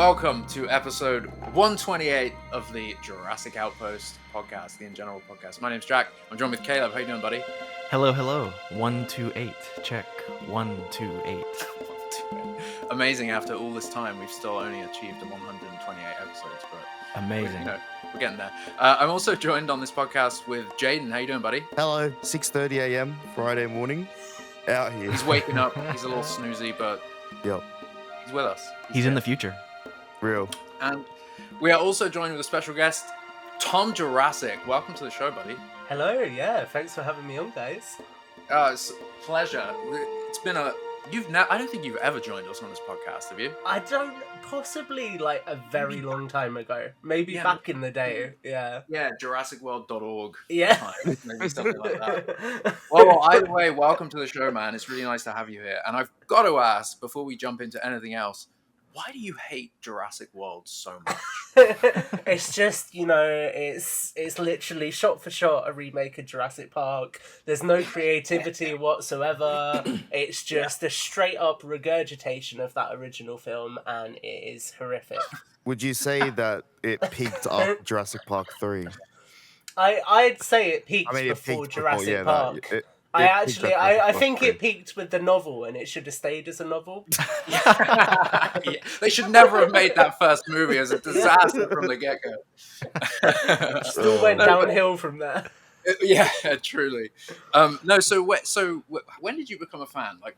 welcome to episode 128 of the Jurassic Outpost podcast, the InGeneral podcast. My name's Jack. I'm joined with Caleb. How you doing, buddy? Hello. 128. Check. 128. Amazing. After all this time, we've still only achieved 128 episodes, but amazing. We're getting there. I'm also joined on this podcast with Jaden. How you doing, buddy? Hello. 6:30 a.m. Friday morning. Out here. He's waking up. He's a little snoozy, but yep. He's with us. He's in the future. Real. And we are also joined with a special guest, Tom Jurassic. Welcome to the show, buddy. Hello, yeah, thanks for having me on, guys. It's a pleasure. It's been I don't think you've ever joined us on this podcast, have you? I don't, possibly like a very long time ago. Maybe back in the day, yeah. Yeah, JurassicWorld.org. Yeah. Maybe something like that. Well, either way, welcome to the show, man. It's really nice to have you here. And I've got to ask, before we jump into anything else, why do you hate Jurassic World so much? It's just, it's literally shot for shot a remake of Jurassic Park. There's no creativity whatsoever. It's just a straight up regurgitation of that original film, and it is horrific. Would you say that it peaked after Jurassic Park 3? I'd say it peaked before Jurassic Park. I think it peaked with the novel, and it should have stayed as a novel. Yeah. They should never have made that first movie as a disaster from the get-go. Still went downhill from there. Yeah, truly. So when did you become a fan? Like,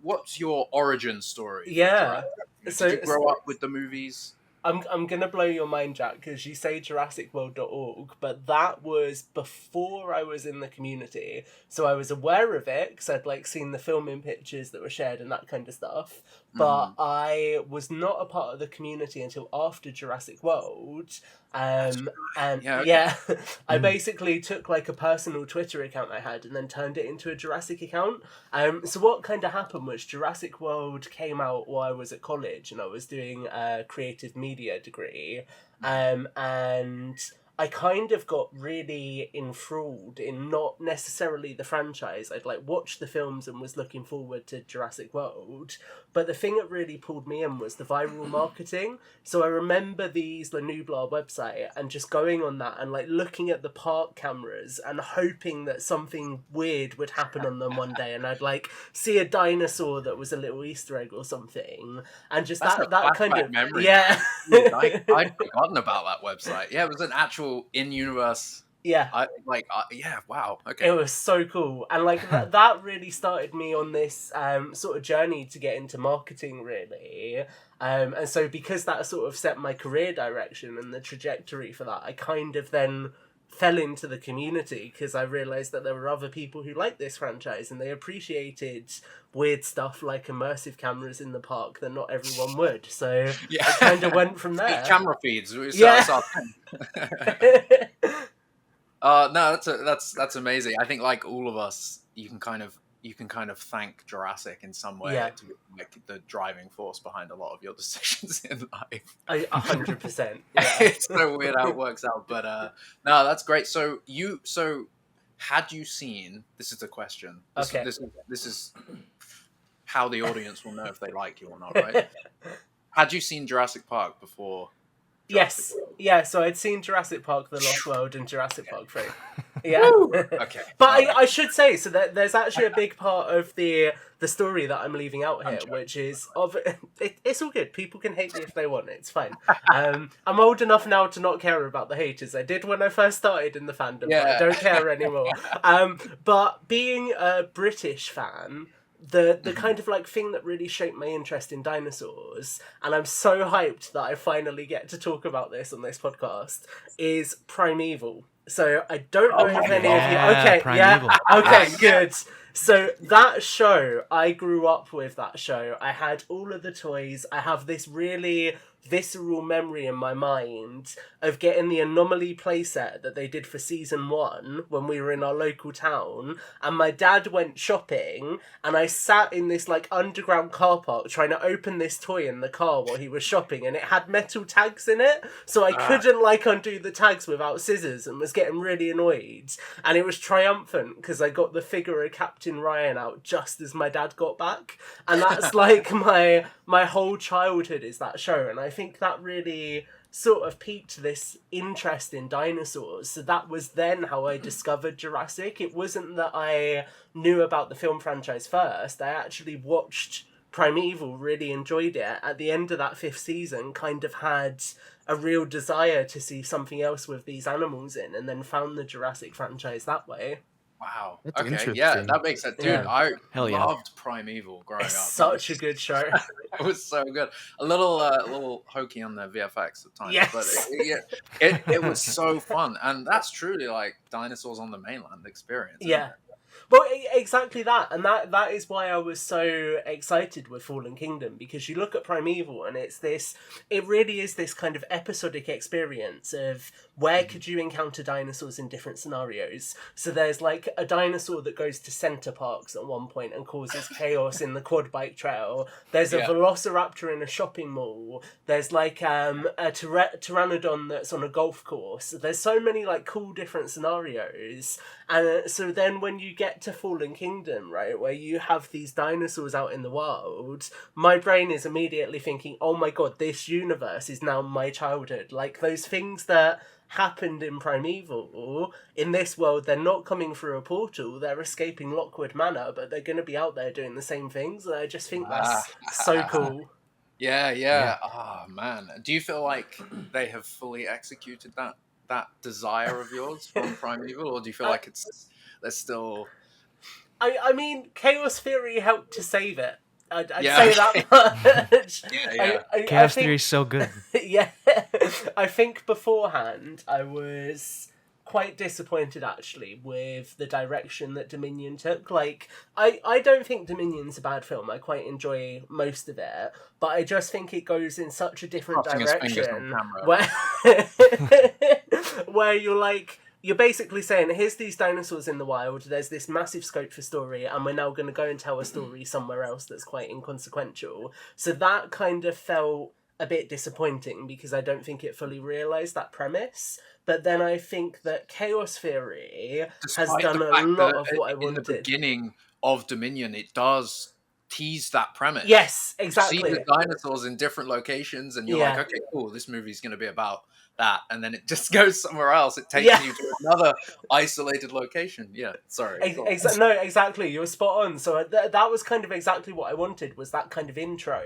what's your origin story? Yeah. Did you grow up with the movies? I'm going to blow your mind, Jack, because you say JurassicWorld.org, but that was before I was in the community. So I was aware of it, because I'd seen the filming pictures that were shared and that kind of stuff. But I was not a part of the community until after Jurassic World. I basically took a personal Twitter account I had and then turned it into a Jurassic account. So what kind of happened was Jurassic World came out while I was at college and I was doing a creative media degree. And I kind of got really enthralled in not necessarily the franchise. I'd watched the films and was looking forward to Jurassic World. But the thing that really pulled me in was the viral marketing. So I remember the Nublar website and just going on that and looking at the park cameras and hoping that something weird would happen on them one day. And I'd see a dinosaur that was a little Easter egg or something. And just that kind of memory. Yeah. I'd forgotten about that website. Yeah, it was an actual in-universe. Yeah. Wow. Okay. It was so cool. And that really started me on this sort of journey to get into marketing, really. And so because that sort of set my career direction and the trajectory for that, I kind of then fell into the community because I realised that there were other people who liked this franchise and they appreciated weird stuff like immersive cameras in the park that not everyone would. So I kind of went from there. Camera feeds. No, that's amazing. I think all of us, you can kind of thank Jurassic in some way to be the driving force behind a lot of your decisions in life. 100%. It's so weird how it works out, but no, that's great. So had you seen? This is the question. This is how the audience will know if they like you or not, right? Had you seen Jurassic Park before? Yes. Yeah, so I'd seen Jurassic Park, The Lost World, and Jurassic Park 3. Yeah. Okay. But I should say, so that there's actually a big part of the story that I'm leaving out here, which is it's all good. People can hate me if they want. It's fine. I'm old enough now to not care about the haters. I did when I first started in the fandom, but I don't care anymore. But being a British fan, the kind of thing that really shaped my interest in dinosaurs, and I'm so hyped that I finally get to talk about this on this podcast, is Primeval. So I don't know if any of you... Okay, Primeval. Okay, good. So that show, I grew up with that show. I had all of the toys. I have this really visceral memory in my mind of getting the Anomaly playset that they did for season 1 when we were in our local town, and my dad went shopping and I sat in this underground car park trying to open this toy in the car while he was shopping, and it had metal tags in it, so I couldn't undo the tags without scissors and was getting really annoyed, and it was triumphant because I got the figure of Captain Ryan out just as my dad got back, and that's my whole childhood is that show, and I think that really sort of piqued this interest in dinosaurs. So that was then how I discovered Jurassic. It wasn't that I knew about the film franchise first. I actually watched Primeval, really enjoyed it. At the end of that 5th season, kind of had a real desire to see something else with these animals in, and then found the Jurassic franchise that way. Wow. That's okay. interesting. Yeah, that makes sense. Dude, Yeah. I Hell yeah. loved Primeval growing It's up. such a good show. It was so good. A little hokey on the VFX at times, Yes. but it was so fun. And that's truly like dinosaurs on the mainland experience. Isn't Yeah. it? Well, exactly that, and that is why I was so excited with Fallen Kingdom, because you look at Primeval and it really is this kind of episodic experience of where could you encounter dinosaurs in different scenarios. So there's like a dinosaur that goes to Center Parks at one point and causes chaos in the quad bike trail. There's a velociraptor in a shopping mall. There's like a pteranodon that's on a golf course. There's so many like cool different scenarios. And so then when you get to Fallen Kingdom, right, where you have these dinosaurs out in the wild, my brain is immediately thinking, oh my god, this universe is now my childhood. Like, those things that happened in Primeval, in this world, they're not coming through a portal, they're escaping Lockwood Manor, but they're going to be out there doing the same things. And I just think that's so cool. Yeah. Oh, man. Do you feel like they have fully executed that desire of yours from Primeval, or do you feel like there's still... I mean, Chaos Theory helped to save it. I'd say that much. Chaos Theory is so good. Yeah. I think beforehand I was quite disappointed actually with the direction that Dominion took. Like, I don't think Dominion's a bad film. I quite enjoy most of it, but I just think it goes in such a different direction where you're like, you're basically saying, here's these dinosaurs in the wild, there's this massive scope for story, and we're now going to go and tell a story somewhere else that's quite inconsequential. So that kind of felt a bit disappointing, because I don't think it fully realised that premise. But then I think that Chaos Theory has done a lot of what I wanted. In the beginning of Dominion, it does tease that premise. Yes, exactly. You see the dinosaurs in different locations, and you're like, okay, cool, this movie's going to be about that, and then it just goes somewhere else. It takes you to another isolated location. Yeah, sorry. No, exactly. You were spot on. So that was kind of exactly what I wanted, was that kind of intro.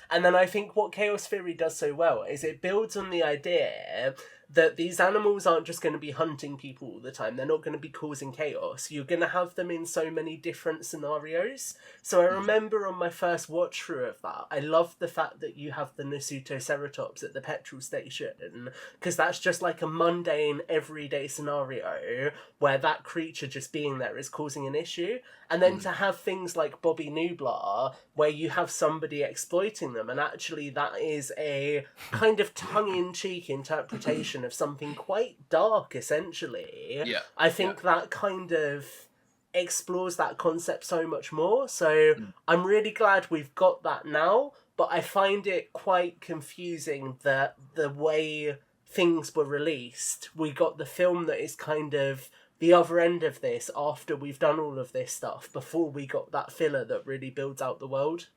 And then I think what Chaos Theory does so well is it builds on the idea that these animals aren't just going to be hunting people all the time. They're not going to be causing chaos. You're going to have them in so many different scenarios. So I remember on my first watch through of that, I loved the fact that you have the Nasutoceratops at the petrol station, because that's just like a mundane, everyday scenario where that creature just being there is causing an issue. And then to have things like Bobby Nublar, where you have somebody exploiting them, and actually that is a kind of tongue-in-cheek interpretation of something quite dark, essentially. Yeah. I think that kind of explores that concept so much more. So I'm really glad we've got that now, but I find it quite confusing that the way things were released, we got the film that is kind of the other end of this after we've done all of this stuff, before we got that filler that really builds out the world.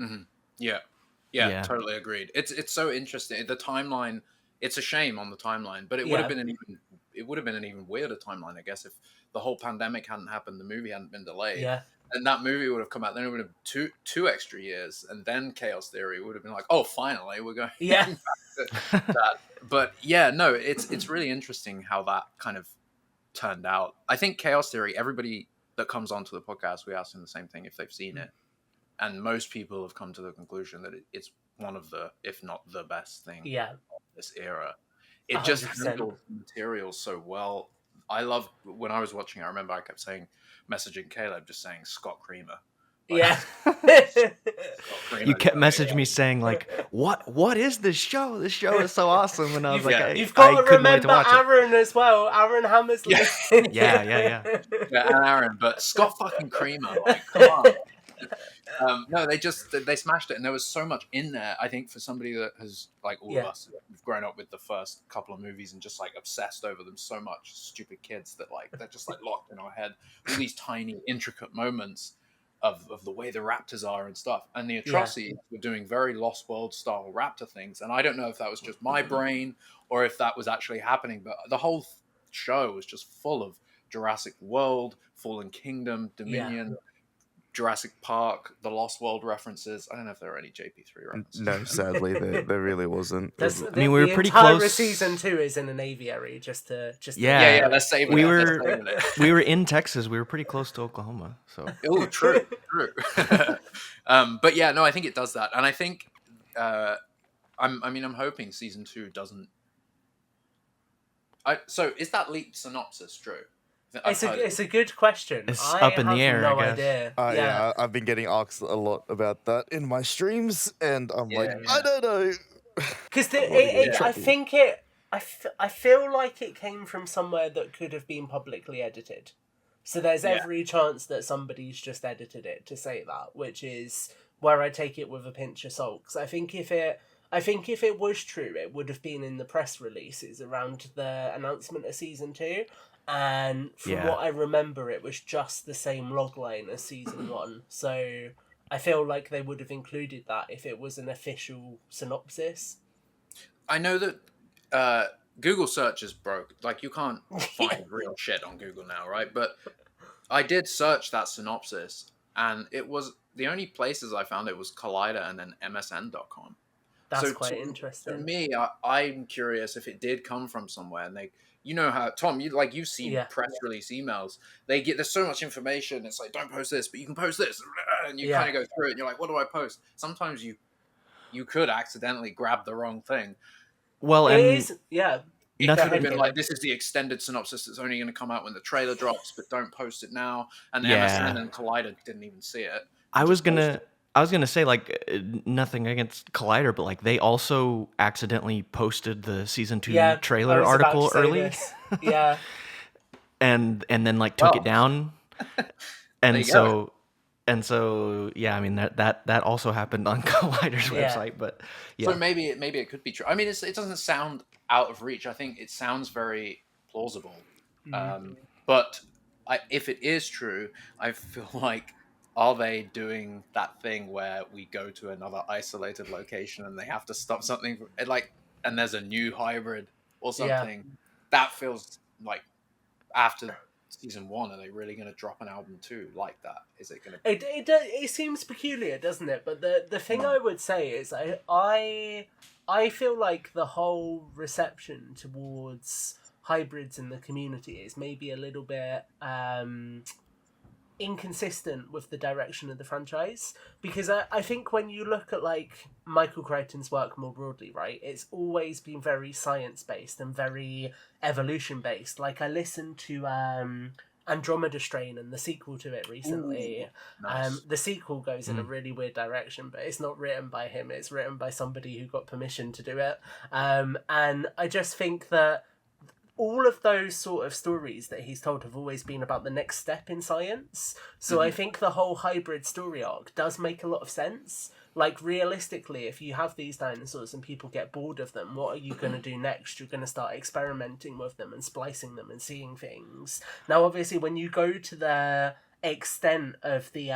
Mm-hmm. Yeah, totally agreed. It's so interesting. The timeline, it's a shame on the timeline, but it would have been an even weirder timeline, I guess, if the whole pandemic hadn't happened, the movie hadn't been delayed. Yeah. And that movie would have come out, then it would have two extra years, and then Chaos Theory would have been like, oh, finally, we're going back to that. But yeah, no, it's really interesting how that kind of turned out. I think Chaos Theory, everybody that comes onto the podcast, we ask them the same thing if they've seen it. And most people have come to the conclusion that it's one of the, if not the best thing of this era. It 100%. Just handles the material so well. I love, when I was watching it, I remember I kept messaging Caleb, just saying Scott Creamer. You kept messaging me saying like, what is this show? This show is so awesome. And I was like, you've got to remember Aaron as well. Aaron Hammersley. Yeah, and Aaron, but Scott fucking Creamer, like, come on. No, they smashed it, and there was so much in there. I think for somebody that has, like all of us, we've grown up with the first couple of movies and just like obsessed over them so much, stupid kids that like they're just like locked in our head. All these tiny, intricate moments. of the way the raptors are and stuff. And the atrocities were doing very Lost World style raptor things. And I don't know if that was just my brain or if that was actually happening, but the whole show was just full of Jurassic World, Fallen Kingdom, Dominion, Jurassic Park, the Lost World references. I don't know if there are any JP3 references. No, sadly, there really wasn't. I mean, we were pretty close. Season 2 is in an aviary, Yeah, let's save it. We were in Texas. We were pretty close to Oklahoma. So oh, true. But yeah, no, I think it does that, and I think I'm hoping season 2 doesn't. So is that leaked synopsis true? It's a good question. It's up in the air. No I guess. idea. Yeah, I've been getting asked a lot about that in my streams, and I'm I don't know. Because I feel like it came from somewhere that could have been publicly edited. So there's every chance that somebody's just edited it to say that, which is where I take it with a pinch of salt. Because I think if it was true, it would have been in the press releases around the announcement of season 2. And from what I remember, it was just the same logline as season 1. So I feel like they would have included that if it was an official synopsis. I know that Google search is broke. Like, you can't find real shit on Google now, right? But I did search that synopsis, and it was the only places I found it was Collider and then MSN.com. That's quite interesting. For me, I'm curious if it did come from somewhere, and you know how, Tom, you've seen press release emails. There's so much information. It's like, don't post this, but you can post this, and you kind of go through it, and you're like, what do I post? Sometimes you could accidentally grab the wrong thing. Well, it is. It could have been like, this is the extended synopsis that's only going to come out when the trailer drops, but don't post it now. And MSN and Collider didn't even see it. I was gonna say, like, nothing against Collider, but like they also accidentally posted the season 2 trailer article early. Yeah. and then like took it down. And so yeah, I mean that also happened on Collider's website, but so maybe it could be true. I mean, it doesn't sound out of reach. I think it sounds very plausible. But if it is true, I feel like, are they doing that thing where we go to another isolated location and they have to stop something and there's a new hybrid or something? That feels like, after season 1, are they really going to drop an album 2 like that? Is it going to? It seems peculiar, doesn't it? But the thing I would say is I feel like the whole reception towards hybrids in the community is maybe a little bit inconsistent with the direction of the franchise, because I think when you look at like Michael Crichton's work more broadly, right, it's always been very science-based and very evolution-based. Like, I listened to Andromeda Strain and the sequel to it recently. Ooh, nice. The sequel goes in a really weird direction, but it's not written by him, it's written by somebody who got permission to do it. And I just think that all of those sort of stories that he's told have always been about the next step in science. So I think the whole hybrid story arc does make a lot of sense. Like, realistically, if you have these dinosaurs and people get bored of them, what are you going to do next? You're going to start experimenting with them and splicing them and seeing things. Now, obviously, when you go to the extent of the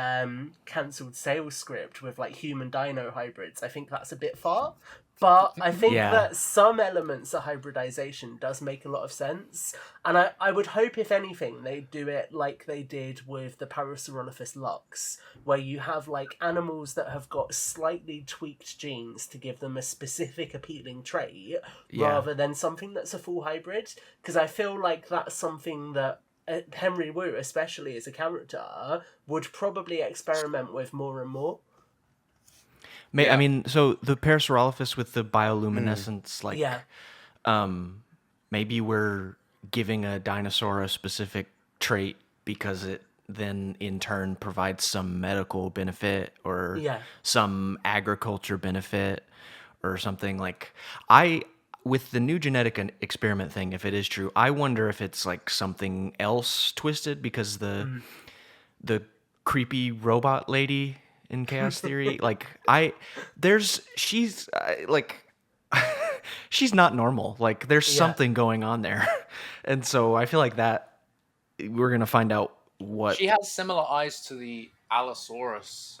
cancelled sales script with like human dino hybrids, I think that's a bit far. But I think that some elements of hybridization does make a lot of sense. And I would hope, if anything, they do it like they did with the Parasaurolophus lux, where you have like animals that have got slightly tweaked genes to give them a specific appealing trait, rather than something that's a full hybrid. Because I feel like that's something that Henry Wu, especially as a character, would probably experiment with more and more. I mean, so the Parasaurolophus with the bioluminescence, maybe we're giving a dinosaur a specific trait because it then in turn provides some medical benefit or some agriculture benefit or something. Like, with the new genetic experiment thing, if it is true, I wonder if it's like something else twisted, because the creepy robot lady in Chaos Theory, she's not normal. Like, there's something going on there. And so I feel like that we're going to find out what... She has similar eyes to the Allosaurus.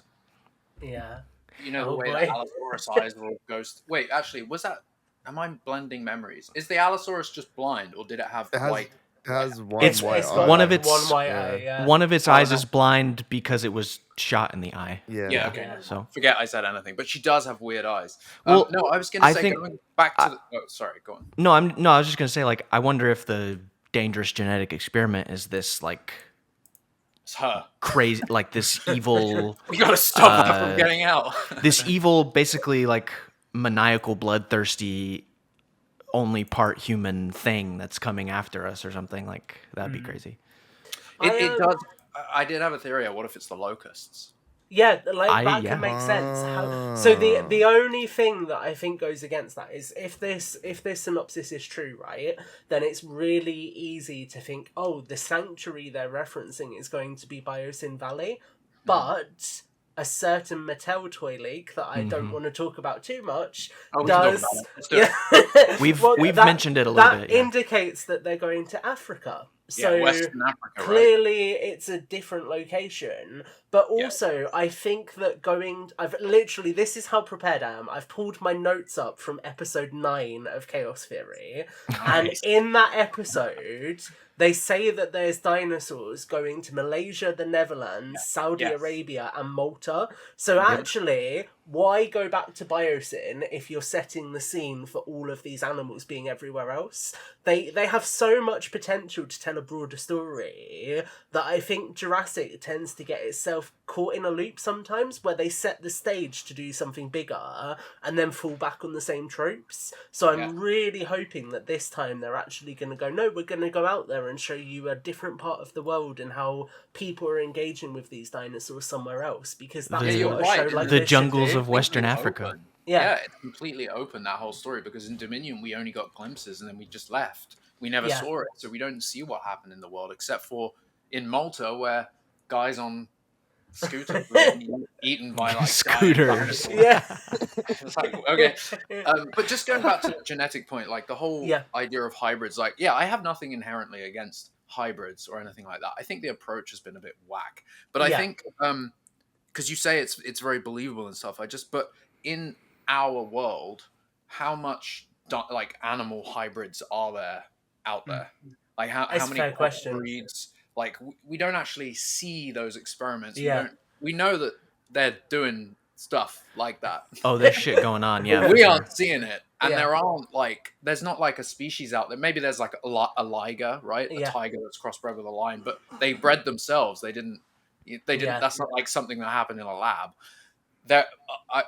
Yeah. You know, the way that Allosaurus eyes were all ghost. Wait, actually, was that? Am I blending memories? Is the Allosaurus just blind, or did it have white? It has one It's white It's eye. got one of like its one white eye. Yeah. one of its eyes is blind because it was shot in the eye. Yeah. Okay. Yeah. So Forget I said anything, but she does have weird eyes. Well, No, I was going to I say, think- going back to the. Oh, sorry. Go on. no, I was just gonna say, like, I wonder if the dangerous genetic experiment is this like It's her. crazy, like this evil, We got to stop her from getting out. this evil, basically like maniacal, bloodthirsty, only part human thing that's coming after us or something. Like, that'd be crazy. It does. I did have a theory. What if it's the locusts? Yeah, like that yeah. can make sense. So the only thing that I think goes against that is if this synopsis is true, right? Then it's really easy to think, oh, the sanctuary they're referencing is going to be Biosyn Valley, but a certain Mattel toy leak that I don't want to talk about too much does. We've mentioned it a little bit. That indicates that they're going to Africa. So Western Africa, clearly it's a different location, but also I think that this is how prepared I am. I've pulled my notes up from episode 9 of Chaos Theory, and in that episode they say that there's dinosaurs going to Malaysia, the Netherlands, Saudi Arabia, and Malta. So actually, why go back to Biosyn if you're setting the scene for all of these animals being everywhere else? They have so much potential to tell a broader story that I think Jurassic tends to get itself caught in a loop sometimes, where they set the stage to do something bigger and then fall back on the same tropes. So I'm really hoping that this time they're actually going to go, no, we're going to go out there and show you a different part of the world and how people are engaging with these dinosaurs somewhere else, because that's what a show like the this jungles should do. of Western Africa. Yeah, it's completely open, that whole story, because in Dominion we only got glimpses and then we just left. We never saw it, so we don't see what happened in the world, except for in Malta, where guys on scooters were eaten by like scooters. It's like, okay. But just going back to the genetic point, like the whole idea of hybrids, like, I have nothing inherently against hybrids or anything like that. I think the approach has been a bit whack. But I think, because you say it's very believable and stuff, but in our world, how much like animal hybrids are there out there? Like how many breeds? Like we don't actually see those experiments. We know that they're doing stuff like that. Oh, there's shit going on. Yeah, we aren't seeing it, and there's not like a species out there. Maybe there's like a liger, right? A tiger that's crossbred with a lion, but they bred themselves. They didn't. That's not like something that happened in a lab.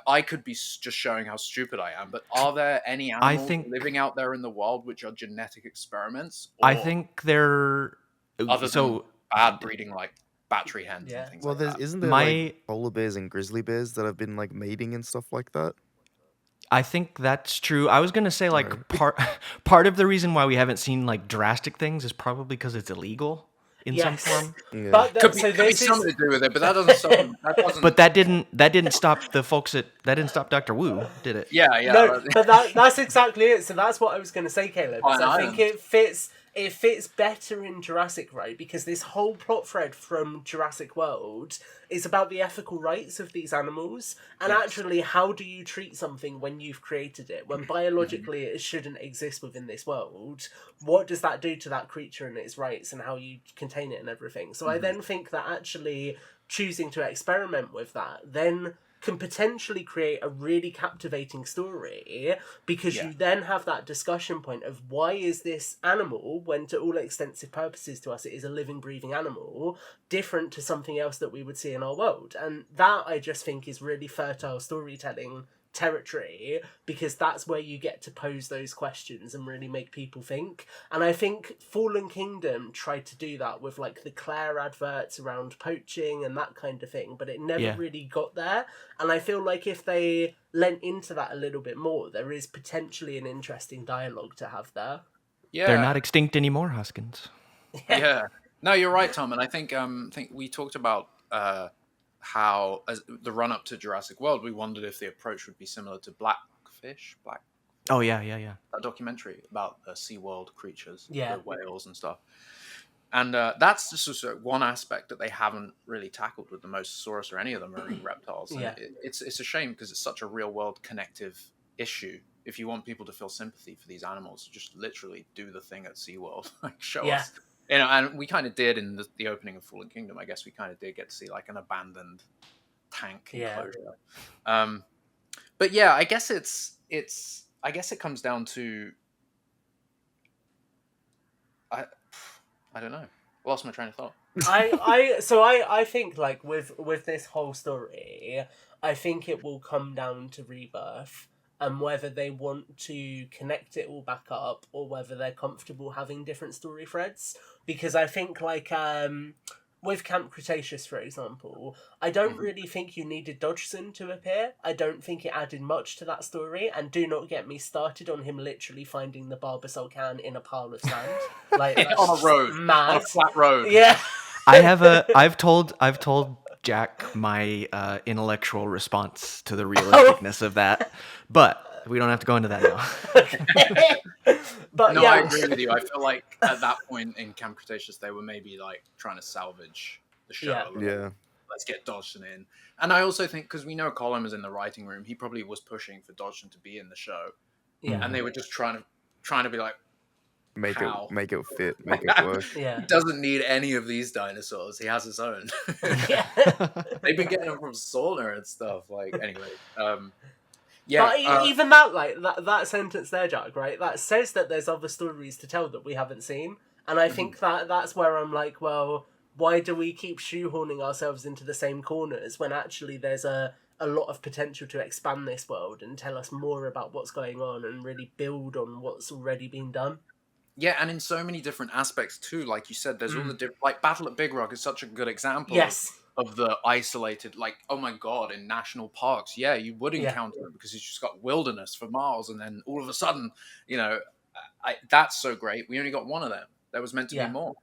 I could be just showing how stupid I am, but are there any animals living out there in the wild which are genetic experiments? I think they're other than bad breeding, like battery hens and things like that. Isn't there like polar bears and grizzly bears that have been like mating and stuff like that? I think that's true. I was gonna say like part of the reason why we haven't seen like drastic things is probably because it's illegal in some form. But could be something to do with it, but that doesn't stop. But that didn't stop the folks that didn't stop Dr. Wu, did it? Yeah. No, but that's exactly it. So that's what I was going to say, Caleb. I think it fits better in Jurassic, right? Because this whole plot thread from Jurassic World is about the ethical rights of these animals, and actually how do you treat something when you've created it, when biologically it shouldn't exist within this world. What does that do to that creature and its rights, and how you contain it and everything? So I then think that actually choosing to experiment with that then can potentially create a really captivating story, because you then have that discussion point of why is this animal, when to all extensive purposes to us it is a living, breathing animal, different to something else that we would see in our world. And that I just think is really fertile storytelling territory, because that's where you get to pose those questions and really make people think. And I think Fallen Kingdom tried to do that with like the Claire adverts around poaching and that kind of thing, but it never really got there. And I feel like if they lent into that a little bit more, there is potentially an interesting dialogue to have there. They're not extinct anymore, Hoskins. No, you're right, Tom. And I think we talked about how, as the run up to Jurassic World, we wondered if the approach would be similar to Blackfish. Oh yeah. That documentary about SeaWorld creatures, the whales and stuff. And that's just sort of one aspect that they haven't really tackled with the Mosasaurus or any of the marine reptiles. And it's a shame because it's such a real world connective issue. If you want people to feel sympathy for these animals, just literally do the thing at SeaWorld. Like, show us. You know, and we kind of did in the opening of Fallen Kingdom. I guess we kind of did get to see like an abandoned tank enclosure. But yeah, I guess I guess it comes down to I don't know. Lost my train of thought. I think like with this whole story, I think it will come down to Rebirth and whether they want to connect it all back up or whether they're comfortable having different story threads. Because I think like with Camp Cretaceous, for example, I don't really think you needed Dodgson to appear. I don't think it added much to that story, and do not get me started on him literally finding the Barbasol can in a pile of sand, like on a road, mad. on a flat road. Yeah, I've told Jack my intellectual response to the realisticness of that, but we don't have to go into that now. But no, yeah. I agree with you. I feel like at that point in Camp Cretaceous, they were maybe like trying to salvage the show. Yeah. Let's get Dodgson in. And I also think, because we know Colin was in the writing room, he probably was pushing for Dodgson to be in the show. Yeah. And they were just trying to be like, make how? it fit, make it work. Yeah. He doesn't need any of these dinosaurs. He has his own. Yeah. They've been getting them from Sauna and stuff. Like, anyway. Yeah, but even that, like that sentence there, Jack, right? That says that there's other stories to tell that we haven't seen, and I think that's where I'm like, well, why do we keep shoehorning ourselves into the same corners when actually there's a lot of potential to expand this world and tell us more about what's going on and really build on what's already been done. Yeah, and in so many different aspects too. Like you said, there's all the different, like Battle at Big Rock is such a good example. Yes. Of the isolated, like, oh my god, in national parks, you would encounter it because it's just got wilderness for miles, and then all of a sudden, you know, that's so great. We only got one of them. There was meant to be more.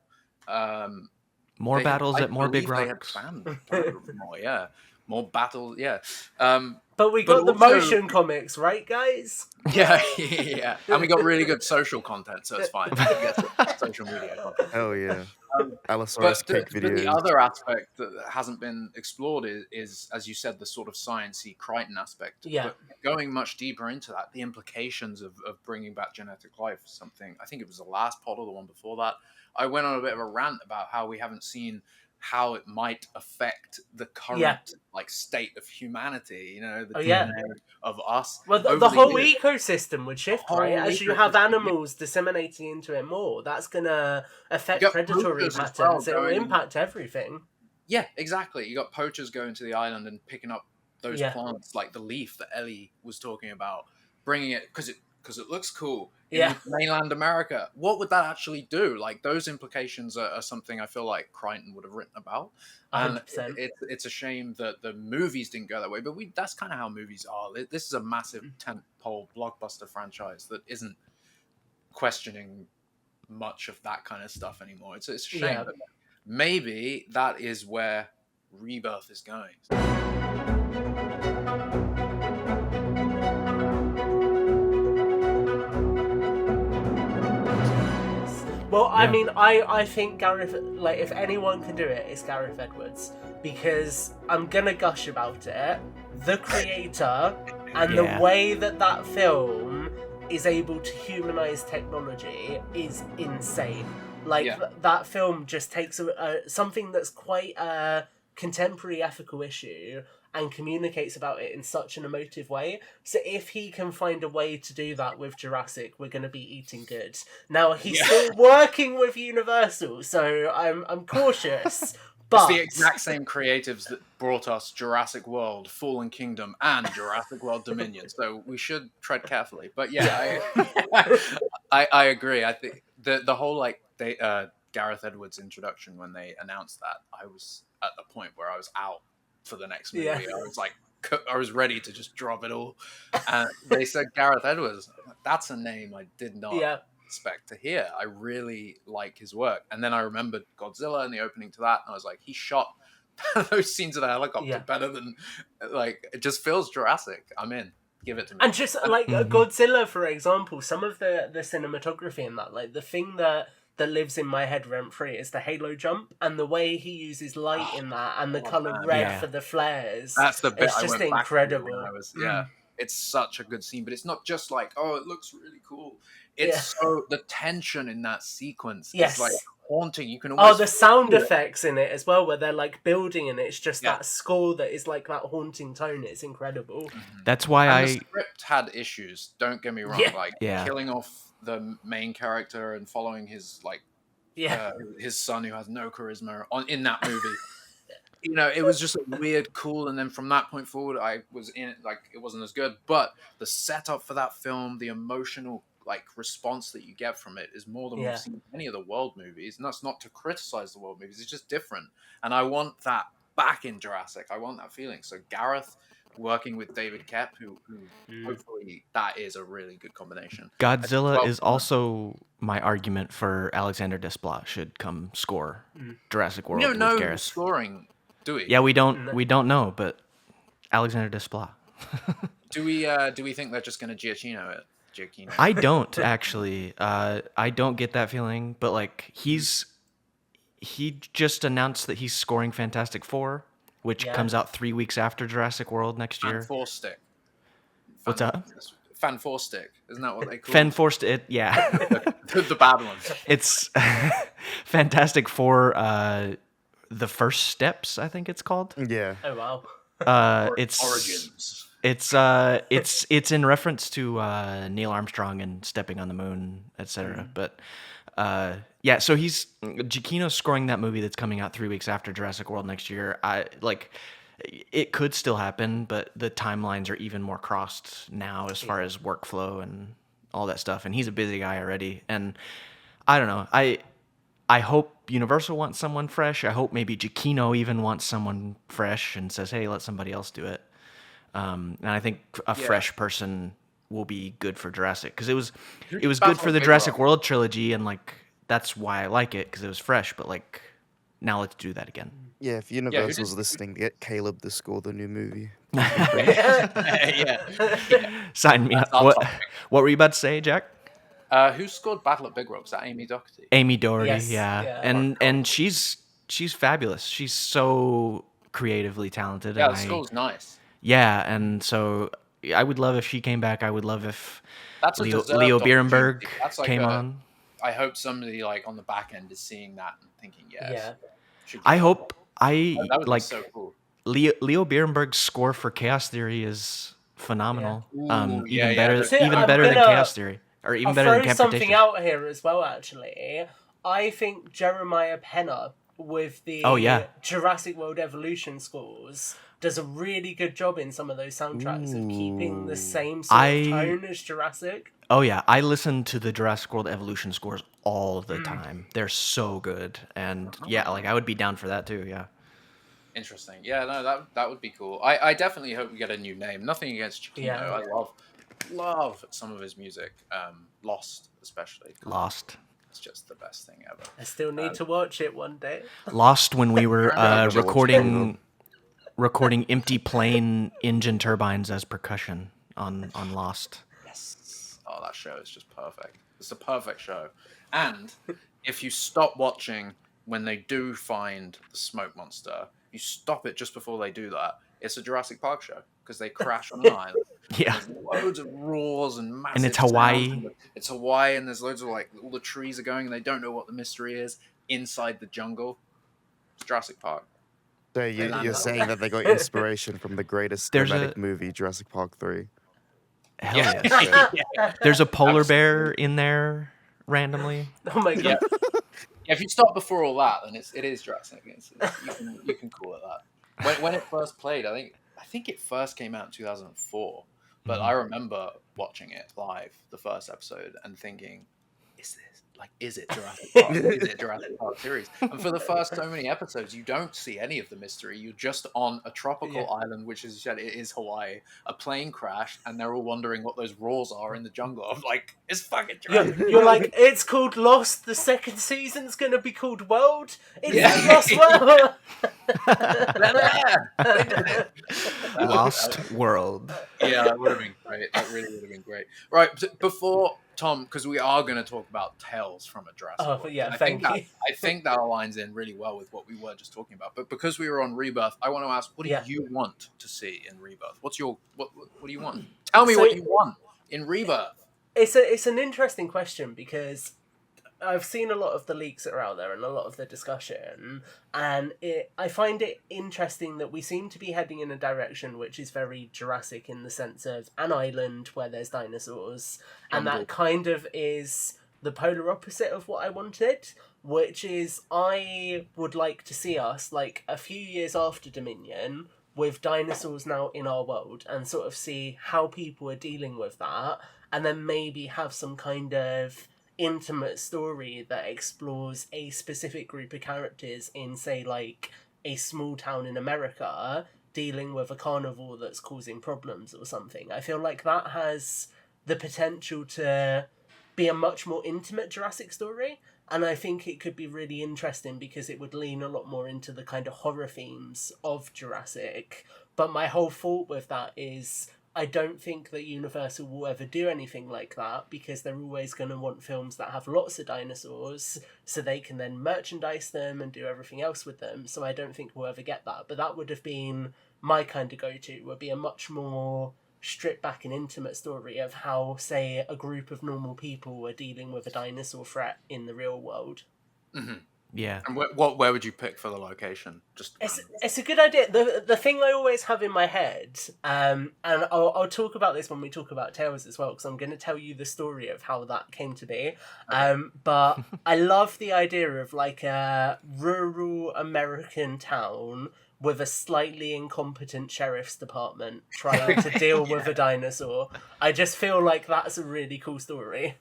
More battles at more big rocks. More battles. Yeah. But we got the motion comics, right, guys? Yeah. And we got really good social content, so it's fine. We get social media content. Oh yeah. Allosaurus cake videos. But the other aspect that hasn't been explored is, as you said, the sort of sciencey Crichton aspect. Yeah. But going much deeper into that, the implications of bringing back genetic life is something. I think it was the last pod or the one before that. I went on a bit of a rant about how we haven't seen how it might affect the current like state of humanity, you know, the DNA of us. Well, the whole ecosystem would shift, right? As you have animals disseminating into it more, that's going to affect predatory patterns. It will impact everything. Yeah, exactly. You got poachers going to the island and picking up those plants, like the leaf that Ellie was talking about, bringing it because it looks cool in mainland America. What would that actually do? Like, those implications are something I feel like Crichton would have written about. 100%. And it's a shame that the movies didn't go that way, but that's kind of how movies are. This is a massive tentpole blockbuster franchise that isn't questioning much of that kind of stuff anymore. It's a shame, but maybe that is where Rebirth is going. Well, I mean, I think Gareth, like, if anyone can do it, it's Gareth Edwards, because I'm gonna gush about it. The creator and the way that film is able to humanize technology is insane. Like, that film just takes something that's quite a contemporary ethical issue and communicates about it in such an emotive way. So if he can find a way to do that with Jurassic, we're going to be eating good. Now, he's still working with Universal, so I'm cautious. But it's the exact same creatives that brought us Jurassic World, Fallen Kingdom, and Jurassic World Dominion. So we should tread carefully. But I agree. I think the whole Gareth Edwards introduction, when they announced that, I was at the point where I was out for the next movie. I was ready to just drop it all. And they said Gareth Edwards. That's a name I did not expect to hear. I really like his work. And then I remembered Godzilla and the opening to that, and I was like, he shot those scenes of the helicopter better than, like, it just feels Jurassic. I'm in. Give it to me. And just like Godzilla, for example, some of the cinematography in that, like the thing that that lives in my head rent-free is the halo jump, and the way he uses light in that, and the colour red for the flares. That's the bit it's just incredible. When I was, it's such a good scene, but it's not just like, oh, it looks really cool. It's so the tension in that sequence is like haunting. You can almost the sound effects in it as well, where they're like building, and it's just that score that is like that haunting tone. It's incredible. That's why the script had issues. Don't get me wrong. Killing off the main character and following his his son who has no charisma in that movie. You know, it was just a weird, cool, and then from that point forward, I was in it like it wasn't as good. But the setup for that film, the emotional response that you get from it is more than we've seen in any of the world movies. And that's not to criticize the world movies; it's just different. And I want that back in Jurassic. I want that feeling. So Gareth working with David Koepp, who hopefully that is a really good combination. Godzilla is also my argument for Alexander Desplat should come score Jurassic World. We don't know with Gareth. Scoring. Do we? Yeah, we don't. We don't know, but Alexander Desplat. Do we think they're just going to Giacchino it? Giacchino. I don't actually. I don't get that feeling. But he just announced that he's scoring Fantastic Four, which comes out 3 weeks after Jurassic World next year. Fan-four-stick. What's up? Fan-four-stick. Isn't that what they call it? Fan-four-stick. Yeah. the bad ones. It's Fantastic Four. The First Steps, I think it's called. Yeah. Oh wow. It's Origins. It's in reference to Neil Armstrong and stepping on the moon, etc. But so Giacchino's scoring that movie that's coming out 3 weeks after Jurassic World next year. It could still happen, but the timelines are even more crossed now as far as workflow and all that stuff. And he's a busy guy already, and I don't know. I hope Universal wants someone fresh. I hope maybe Giacchino even wants someone fresh and says, hey, let somebody else do it. And I think a fresh person will be good for Jurassic, because it was good for the Jurassic World trilogy, and that's why I like it, because it was fresh. But now let's do that again. Yeah, if Universal's listening, get Caleb to score the new movie. Sign me up. What were you about to say, Jack? Who scored Battle at Big Rock? Was that Amy Doherty? Amy Doherty, and she's fabulous. She's so creatively talented. Yeah, the score's nice. Yeah, and so I would love if she came back. I would love if Leo Bierenberg came on. I hope somebody on the back end is seeing that and thinking, I hope that would be so cool. Leo Bierenberg's score for Chaos Theory is phenomenal. Ooh, even better than Chaos Theory. Or even better than Camp something out here as well, actually. I think Jeremiah Penner with the Jurassic World Evolution scores does a really good job in some of those soundtracks of keeping the same sort of tone as Jurassic. Oh yeah, I listen to the Jurassic World Evolution scores all the time. They're so good, and I would be down for that too. Yeah. Interesting. Yeah, no, that would be cool. I definitely hope we get a new name. Nothing against Giacchino. Yeah. I love some of his music. Lost, especially. Lost. It's just the best thing ever. I still need to watch it one day. Lost, when we were recording Empty Plane engine turbines as percussion on Lost. Yes. Oh, that show is just perfect. It's a perfect show. And if you stop watching when they do find the smoke monster, you stop it just before they do that, it's a Jurassic Park show, because they crash on an island. Yeah. There's loads of roars and massive and it's Hawaii. Sounds. It's Hawaii, and there's loads of all the trees are going, and they don't know what the mystery is inside the jungle. It's Jurassic Park. So you're saying that they got inspiration from the greatest dramatic movie, Jurassic Park 3. Hell yeah. There's a polar bear in there randomly. Oh my god. Yeah, if you stop before all that, then it is Jurassic. You can call it that. When it first played, I think it first came out in 2004, but I remember watching it live, the first episode, and thinking, is it Jurassic Park? Is it Jurassic Park series? And for the first so many episodes, you don't see any of the mystery. You're just on a tropical island, which, as you said, it is Hawaii. A plane crashed, and they're all wondering what those roars are in the jungle. I'm like, it's fucking Jurassic Park. You're like, it's called Lost. The second season's going to be called World. It's Lost World. Lost World. Yeah, that would have been great. That really would have been great. Right, before Tom, because we are going to talk about Tales from a Jurassic World. Yeah, thank you. I think that aligns in really well with what we were just talking about. But because we were on Rebirth, I want to ask, what do you want to see in Rebirth? What do you want? Tell me what you want in Rebirth. It's an interesting question because I've seen a lot of the leaks that are out there and a lot of the discussion, and I find it interesting that we seem to be heading in a direction which is very Jurassic in the sense of an island where there's dinosaurs, and that kind of is the polar opposite of what I wanted, which is I would like to see us, like, a few years after Dominion, with dinosaurs now in our world, and sort of see how people are dealing with that, and then maybe have some kind of intimate story that explores a specific group of characters in, say, like, a small town in America dealing with a carnivore that's causing problems or something. I feel like that has the potential to be a much more intimate Jurassic story, and I think it could be really interesting because it would lean a lot more into the kind of horror themes of Jurassic. But my whole thought with that is I don't think that Universal will ever do anything like that because they're always going to want films that have lots of dinosaurs so they can then merchandise them and do everything else with them. So I don't think we'll ever get that. But that would have been my kind of go-to, would be a much more stripped back and intimate story of how, say, a group of normal people are dealing with a dinosaur threat in the real world. Mm-hmm. Yeah. And where would you pick for the location? It's a good idea. The thing I always have in my head, and I'll talk about this when we talk about Tales as well, because I'm going to tell you the story of how that came to be. But I love the idea of like a rural American town with a slightly incompetent sheriff's department trying to deal with a dinosaur. I just feel like that's a really cool story.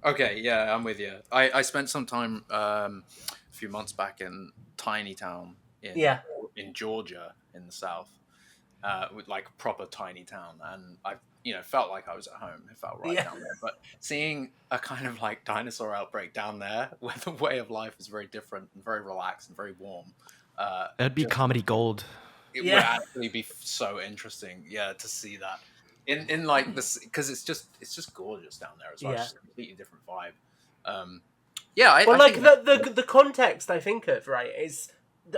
Okay, yeah, I'm with you. I spent some time a few months back in tiny town in Georgia in the south, with like proper tiny town, and I felt like I was at home. It felt right down there. But seeing a kind of like dinosaur outbreak down there, where the way of life is very different and very relaxed and very warm, that'd be comedy gold. It would actually be so interesting, to see that. In like this, because it's just gorgeous down there as well. It's just a completely different vibe. The context I think of, right, is,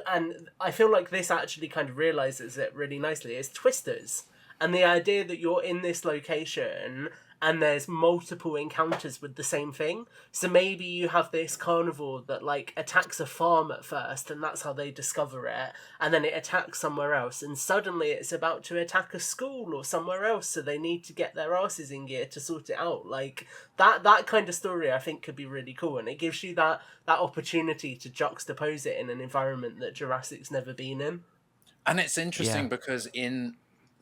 and I feel like this actually kind of realizes it really nicely, is Twisters, and the idea that you're in this location and there's multiple encounters with the same thing. So maybe you have this carnivore that like attacks a farm at first, and that's how they discover it, and then it attacks somewhere else, and suddenly it's about to attack a school or somewhere else, so they need to get their asses in gear to sort it out. Like that kind of story I think could be really cool, and it gives you that opportunity to juxtapose it in an environment that Jurassic's never been in. And it's interesting because in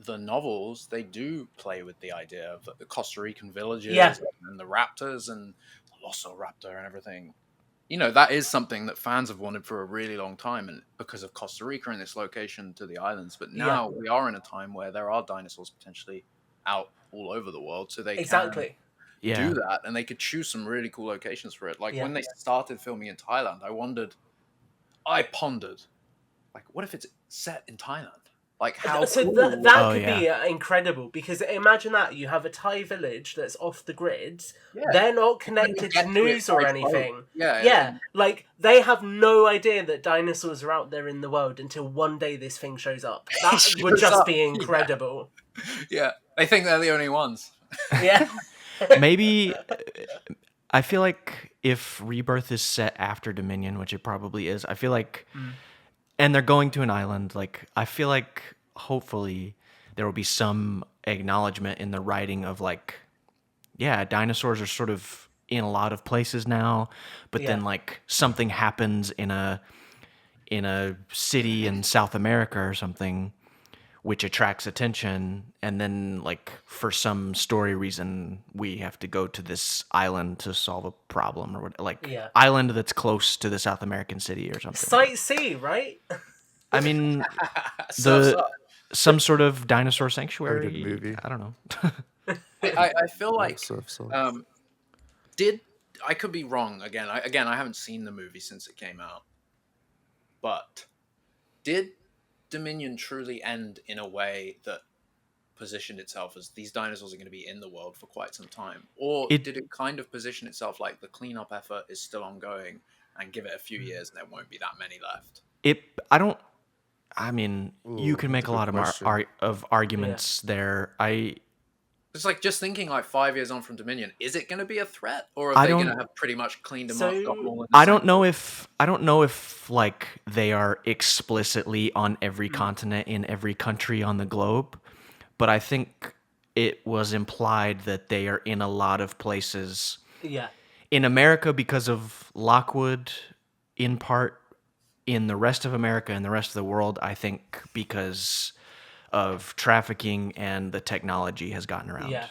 the novels, they do play with the idea of the Costa Rican villages and the raptors and the Velociraptor and everything. That is something that fans have wanted for a really long time, and because of Costa Rica and this location to the islands. But now we are in a time where there are dinosaurs potentially out all over the world, so they can do that, and they could choose some really cool locations for it. Like when they started filming in Thailand, I pondered, like, what if it's set in Thailand? Like how so cool. that could be incredible, because imagine that you have a Thai village that's off the grid. They're not connected to news or anything. Like they have no idea that dinosaurs are out there in the world until one day this thing shows up. That would just be incredible. They think they're the only ones. Maybe I feel like if Rebirth is set after Dominion, which it probably is, I feel like and they're going to an island, like I feel like hopefully there will be some acknowledgement in the writing of like, dinosaurs are sort of in a lot of places now, but then like something happens in a city in South America or something which attracts attention, and then like for some story reason we have to go to this island to solve a problem, or what, like island that's close to the South American city or something. Sight C, right? I mean, some sort of dinosaur sanctuary movie. I don't know. I feel like I could be wrong again. I haven't seen the movie since it came out, but did Dominion truly end in a way that positioned itself as these dinosaurs are going to be in the world for quite some time, or did it kind of position itself like the cleanup effort is still ongoing, and give it a few years and there won't be that many left? You can make a lot of arguments there. It's like just thinking like 5 years on from Dominion, is it going to be a threat, or are they going to have pretty much cleaned them up? Got them all in the I don't know if like they are explicitly on every continent in every country on the globe, but I think it was implied that they are in a lot of places. Yeah. In America because of Lockwood, in part. In the rest of America and the rest of the world, I think because of trafficking and the technology has gotten around. Yeah.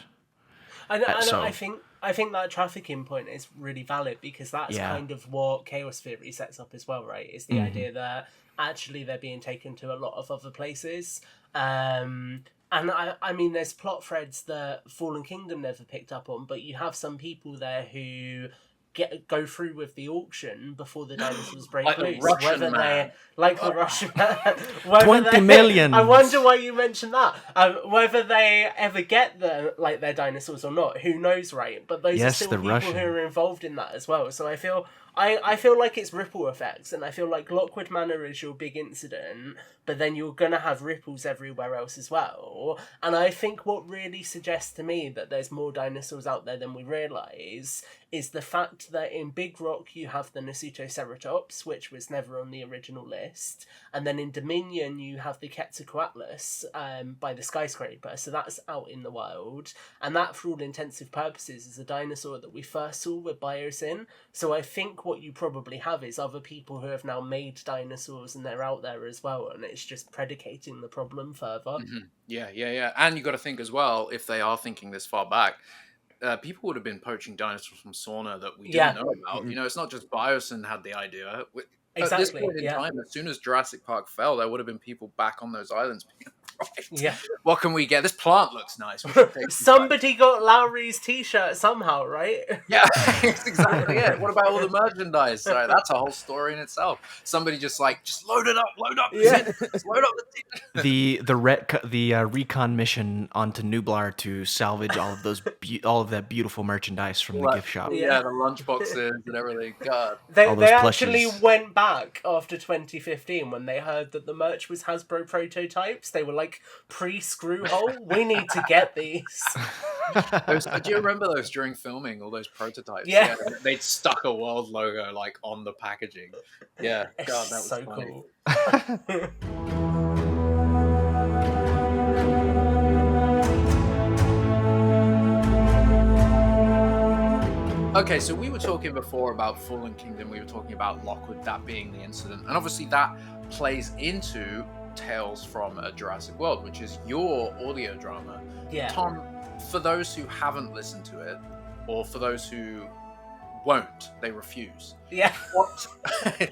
I think that trafficking point is really valid, because that's kind of what chaos theory sets up as well, right? Is the idea that actually they're being taken to a lot of other places. And I mean, there's plot threads that Fallen Kingdom never picked up on, but you have some people there who go through with the auction before the dinosaurs break like loose. The Russian man. The Russian man. 20 million. I wonder why you mentioned that. Whether they ever get their dinosaurs or not, who knows, right? But those are still people who are involved in that as well. So I feel like it's ripple effects, and I feel like Lockwood Manor is your big incident, but then you're going to have ripples everywhere else as well. And I think what really suggests to me that there's more dinosaurs out there than we realise is the fact that in Big Rock you have the Nasutoceratops, which was never on the original list, and then in Dominion you have the Quetzalcoatlus by the skyscraper, so that's out in the wild, and that for all intensive purposes is a dinosaur that we first saw with Biosyn. So I think what you probably have is other people who have now made dinosaurs and they're out there as well, and it's just predicating the problem further. Mm-hmm. Yeah. And you got to think as well, if they are thinking this far back, people would have been poaching dinosaurs from Sauna that we didn't know about. You know, it's not just Biosyn had the idea. At this point in time, as soon as Jurassic Park fell, there would have been people back on those islands being right. Yeah. What can we get? This plant looks nice. Somebody got Lowry's t-shirt somehow, right? Yeah, that's exactly it. What about all the merchandise? Sorry, that's a whole story in itself. Somebody just load it up. Yeah. Just load up the recon mission onto Nublar to salvage all of that beautiful merchandise from the gift shop. Yeah, the lunch boxes and everything. God. They actually went back after 2015 when they heard that the merch was Hasbro prototypes. They were like, pre-screw hole, we need to get these. Do you remember those during filming, all those prototypes? Yeah. They'd stuck a world logo like on the packaging. Yeah. God, that was so funny. Cool. Okay, so we were talking before about Fallen Kingdom, we were talking about Lockwood, that being the incident, and obviously that plays into Tales from a Jurassic World, which is your audio drama. Yeah. Tom, for those who haven't listened to it, or for those who won't, they refuse. Yeah.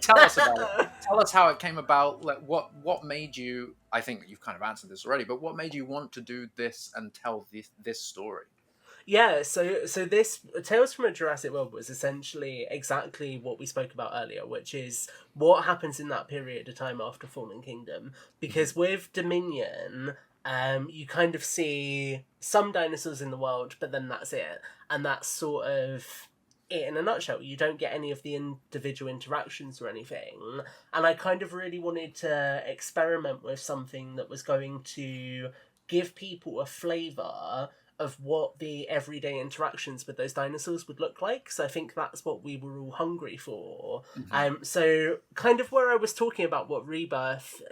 Tell us about it. Tell us how it came about. Like, what made you, I think you've kind of answered this already, but what made you want to do this and tell this story? Yeah, so this Tales from a Jurassic World was essentially exactly what we spoke about earlier, which is what happens in that period of time after Fallen Kingdom. Because with Dominion, you kind of see some dinosaurs in the world, but then that's it. And that's sort of it in a nutshell. You don't get any of the individual interactions or anything. And I kind of really wanted to experiment with something that was going to give people a flavour of what the everyday interactions with those dinosaurs would look like. So I think that's what we were all hungry for. Mm-hmm. So kind of where I was talking about what Rebirth,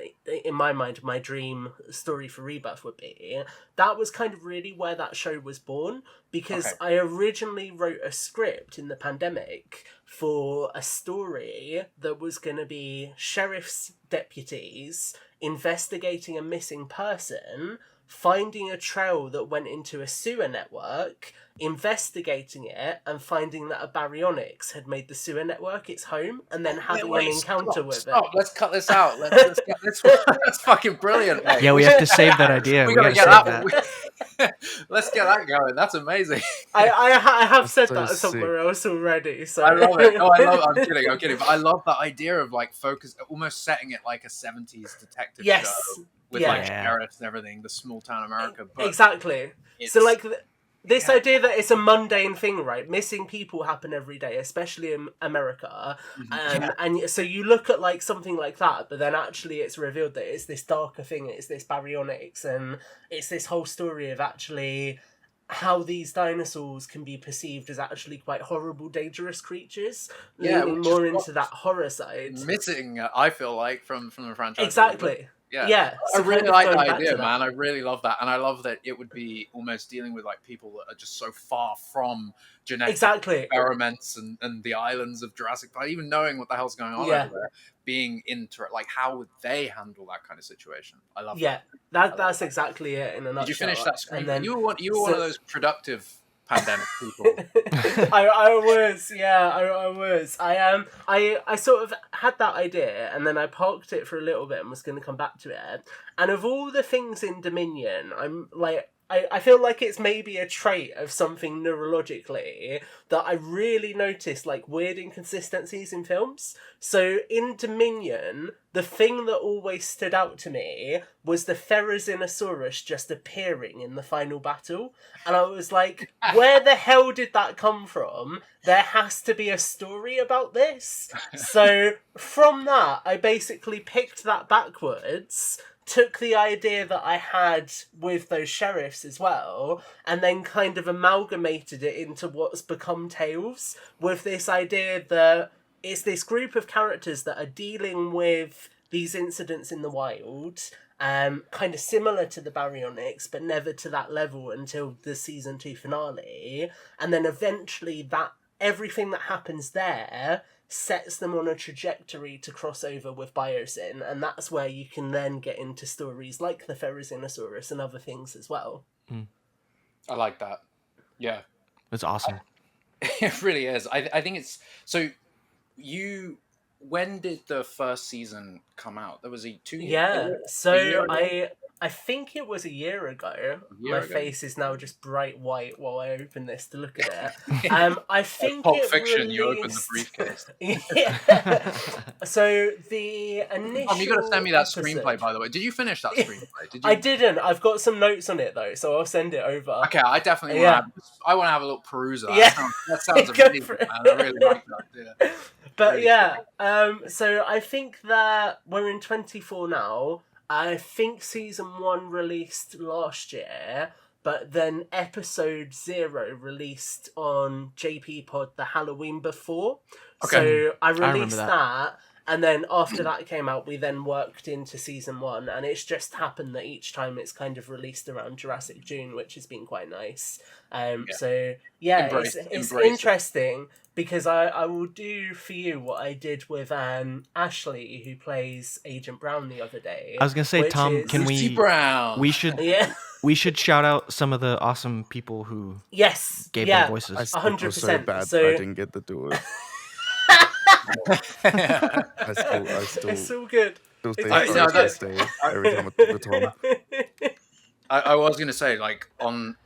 in my mind, my dream story for Rebirth would be, that was kind of really where that show was born, because I originally wrote a script in the pandemic for a story that was going to be sheriff's deputies investigating a missing person, finding a trail that went into a sewer network, investigating it, and finding that a baryonyx had made the sewer network its home, and then having an encounter with it. Let's cut this out. Let's get this one. That's fucking brilliant, mate. Yeah, we have to save that idea. We gotta get that one. Let's get that going. That's amazing. I have said so that somewhere else already. So I love it. Oh, I love it. I'm kidding. But I love the idea of like almost setting it like a 70s detective show with like sheriffs and everything, the small town America. But exactly. So like this idea that it's a mundane thing, right? Missing people happen every day, especially in America. And so you look at like something like that, but then actually it's revealed that it's this darker thing, it's this baryonyx, and it's this whole story of actually how these dinosaurs can be perceived as actually quite horrible, dangerous creatures, leaning more into that horror side. Missing, I feel like, from the franchise. Exactly. Yeah. So I really like the idea, man. I really love that. And I love that it would be almost dealing with like people that are just so far from genetic experiments and the islands of Jurassic Park, even knowing what the hell's going on over there, being into it. Like, how would they handle that kind of situation? I love that. That's exactly it in a nutshell. Did you finish that screen? Then, you were one of those productive pandemic people. I was. I sort of had that idea, and then I parked it for a little bit and was going to come back to it. And of all the things in Dominion, I'm like, I feel like it's maybe a trait of something neurologically that I really noticed, like weird inconsistencies in films. So in Dominion, the thing that always stood out to me was the Therizinosaurus just appearing in the final battle. And I was like, where the hell did that come from? There has to be a story about this. So from that, I basically picked that backwards, took the idea that I had with those sheriffs as well, and then kind of amalgamated it into what's become Tales, with this idea that it's this group of characters that are dealing with these incidents in the wild, kind of similar to the Baryonyx, but never to that level until the season 2 finale, and then eventually that everything that happens there sets them on a trajectory to cross over with Biosyn, and that's where you can then get into stories like the Therizinosaurus and other things as well. I like that. Yeah. It's awesome. It really is. I think it's... So, when did the first season come out? There was 2 years? Yeah, so I think it was a year ago. My face is now just bright white while I open this to look at it. I think Pulp Fiction, you open the briefcase. So the initial... you got to send me that screenplay, by the way. Did you finish that screenplay? Did you? I didn't. I've got some notes on it, though, so I'll send it over. Okay, I definitely want to have a little peruse of that. That sounds amazing, man. I really like that. Yeah. But so I think that we're in 24 now. I think season 1 released last year, but then episode 0 released on JP Pod the Halloween before. Okay. So I released that, and then after that came out, we then worked into season 1, and it's just happened that each time it's kind of released around Jurassic June, which has been quite nice. So it's interesting. Because I will do for you what I did with Ashley, who plays Agent Brown the other day. I was gonna say, Tom, can we? Brown. We should. We should shout out some of the awesome people who gave their voices. 100%. Was so bad I didn't get to do it. I still. It's so good. Still stay every time I talk to Tom. I was going to say, like, on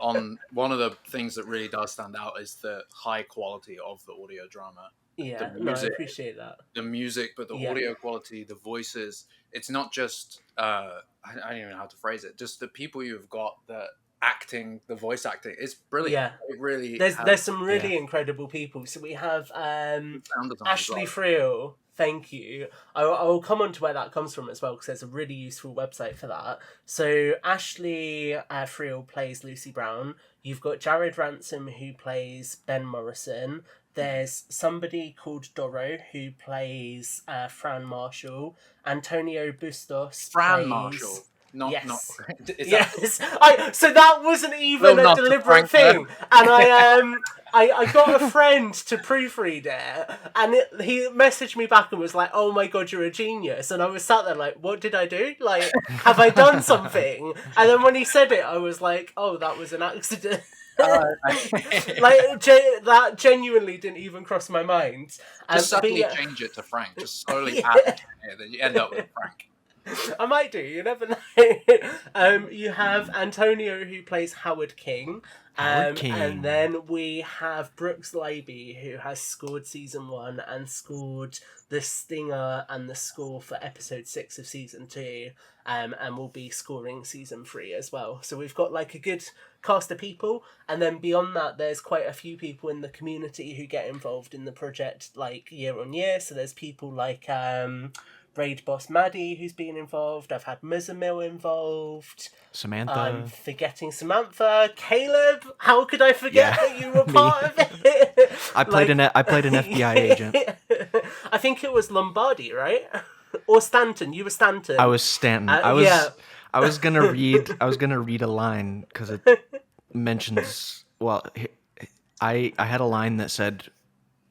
one of the things that really does stand out is the high quality of the audio drama. Yeah, the music, I appreciate that. The music, but the audio quality, the voices. It's not just, I don't even know how to phrase it, just the people you've got that acting, the voice acting, it's brilliant. Yeah. It really There's some really incredible people. So we have Ashley Friel. Thank you. I will come on to where that comes from as well, because there's a really useful website for that. So Ashley Friel plays Lucy Brown. You've got Jared Ransom, who plays Ben Morrison. There's somebody called Doro, who plays Fran Marshall. Antonio Bustos Fran Marshall. Not. So that wasn't even a deliberate thing, and I got a friend to proofread it, and he messaged me back and was like, "Oh my god, you're a genius!" And I was sat there like, "What did I do? Like, have I done something?" And then when he said it, I was like, "Oh, that was an accident." That genuinely didn't even cross my mind. Just suddenly change it to Frank. Just slowly add it, then you end up with Frank. I might do. You never know. You have Antonio, who plays Howard King. Howard King. And then we have Brooks Leiby, who has scored season 1 and scored the stinger and the score for episode 6 of season 2. And will be scoring season 3 as well. So we've got like a good cast of people, and then beyond that there's quite a few people in the community who get involved in the project like year on year. So there's people like Raid Boss Maddie who's been involved. I've had Muzamil involved. Samantha. I'm forgetting Samantha. Caleb, how could I forget that you were part of it? I played an FBI agent. I think it was Lombardi, right? Or Stanton. You were Stanton. I was Stanton. I was gonna read a line because it mentions. Well, I had a line that said,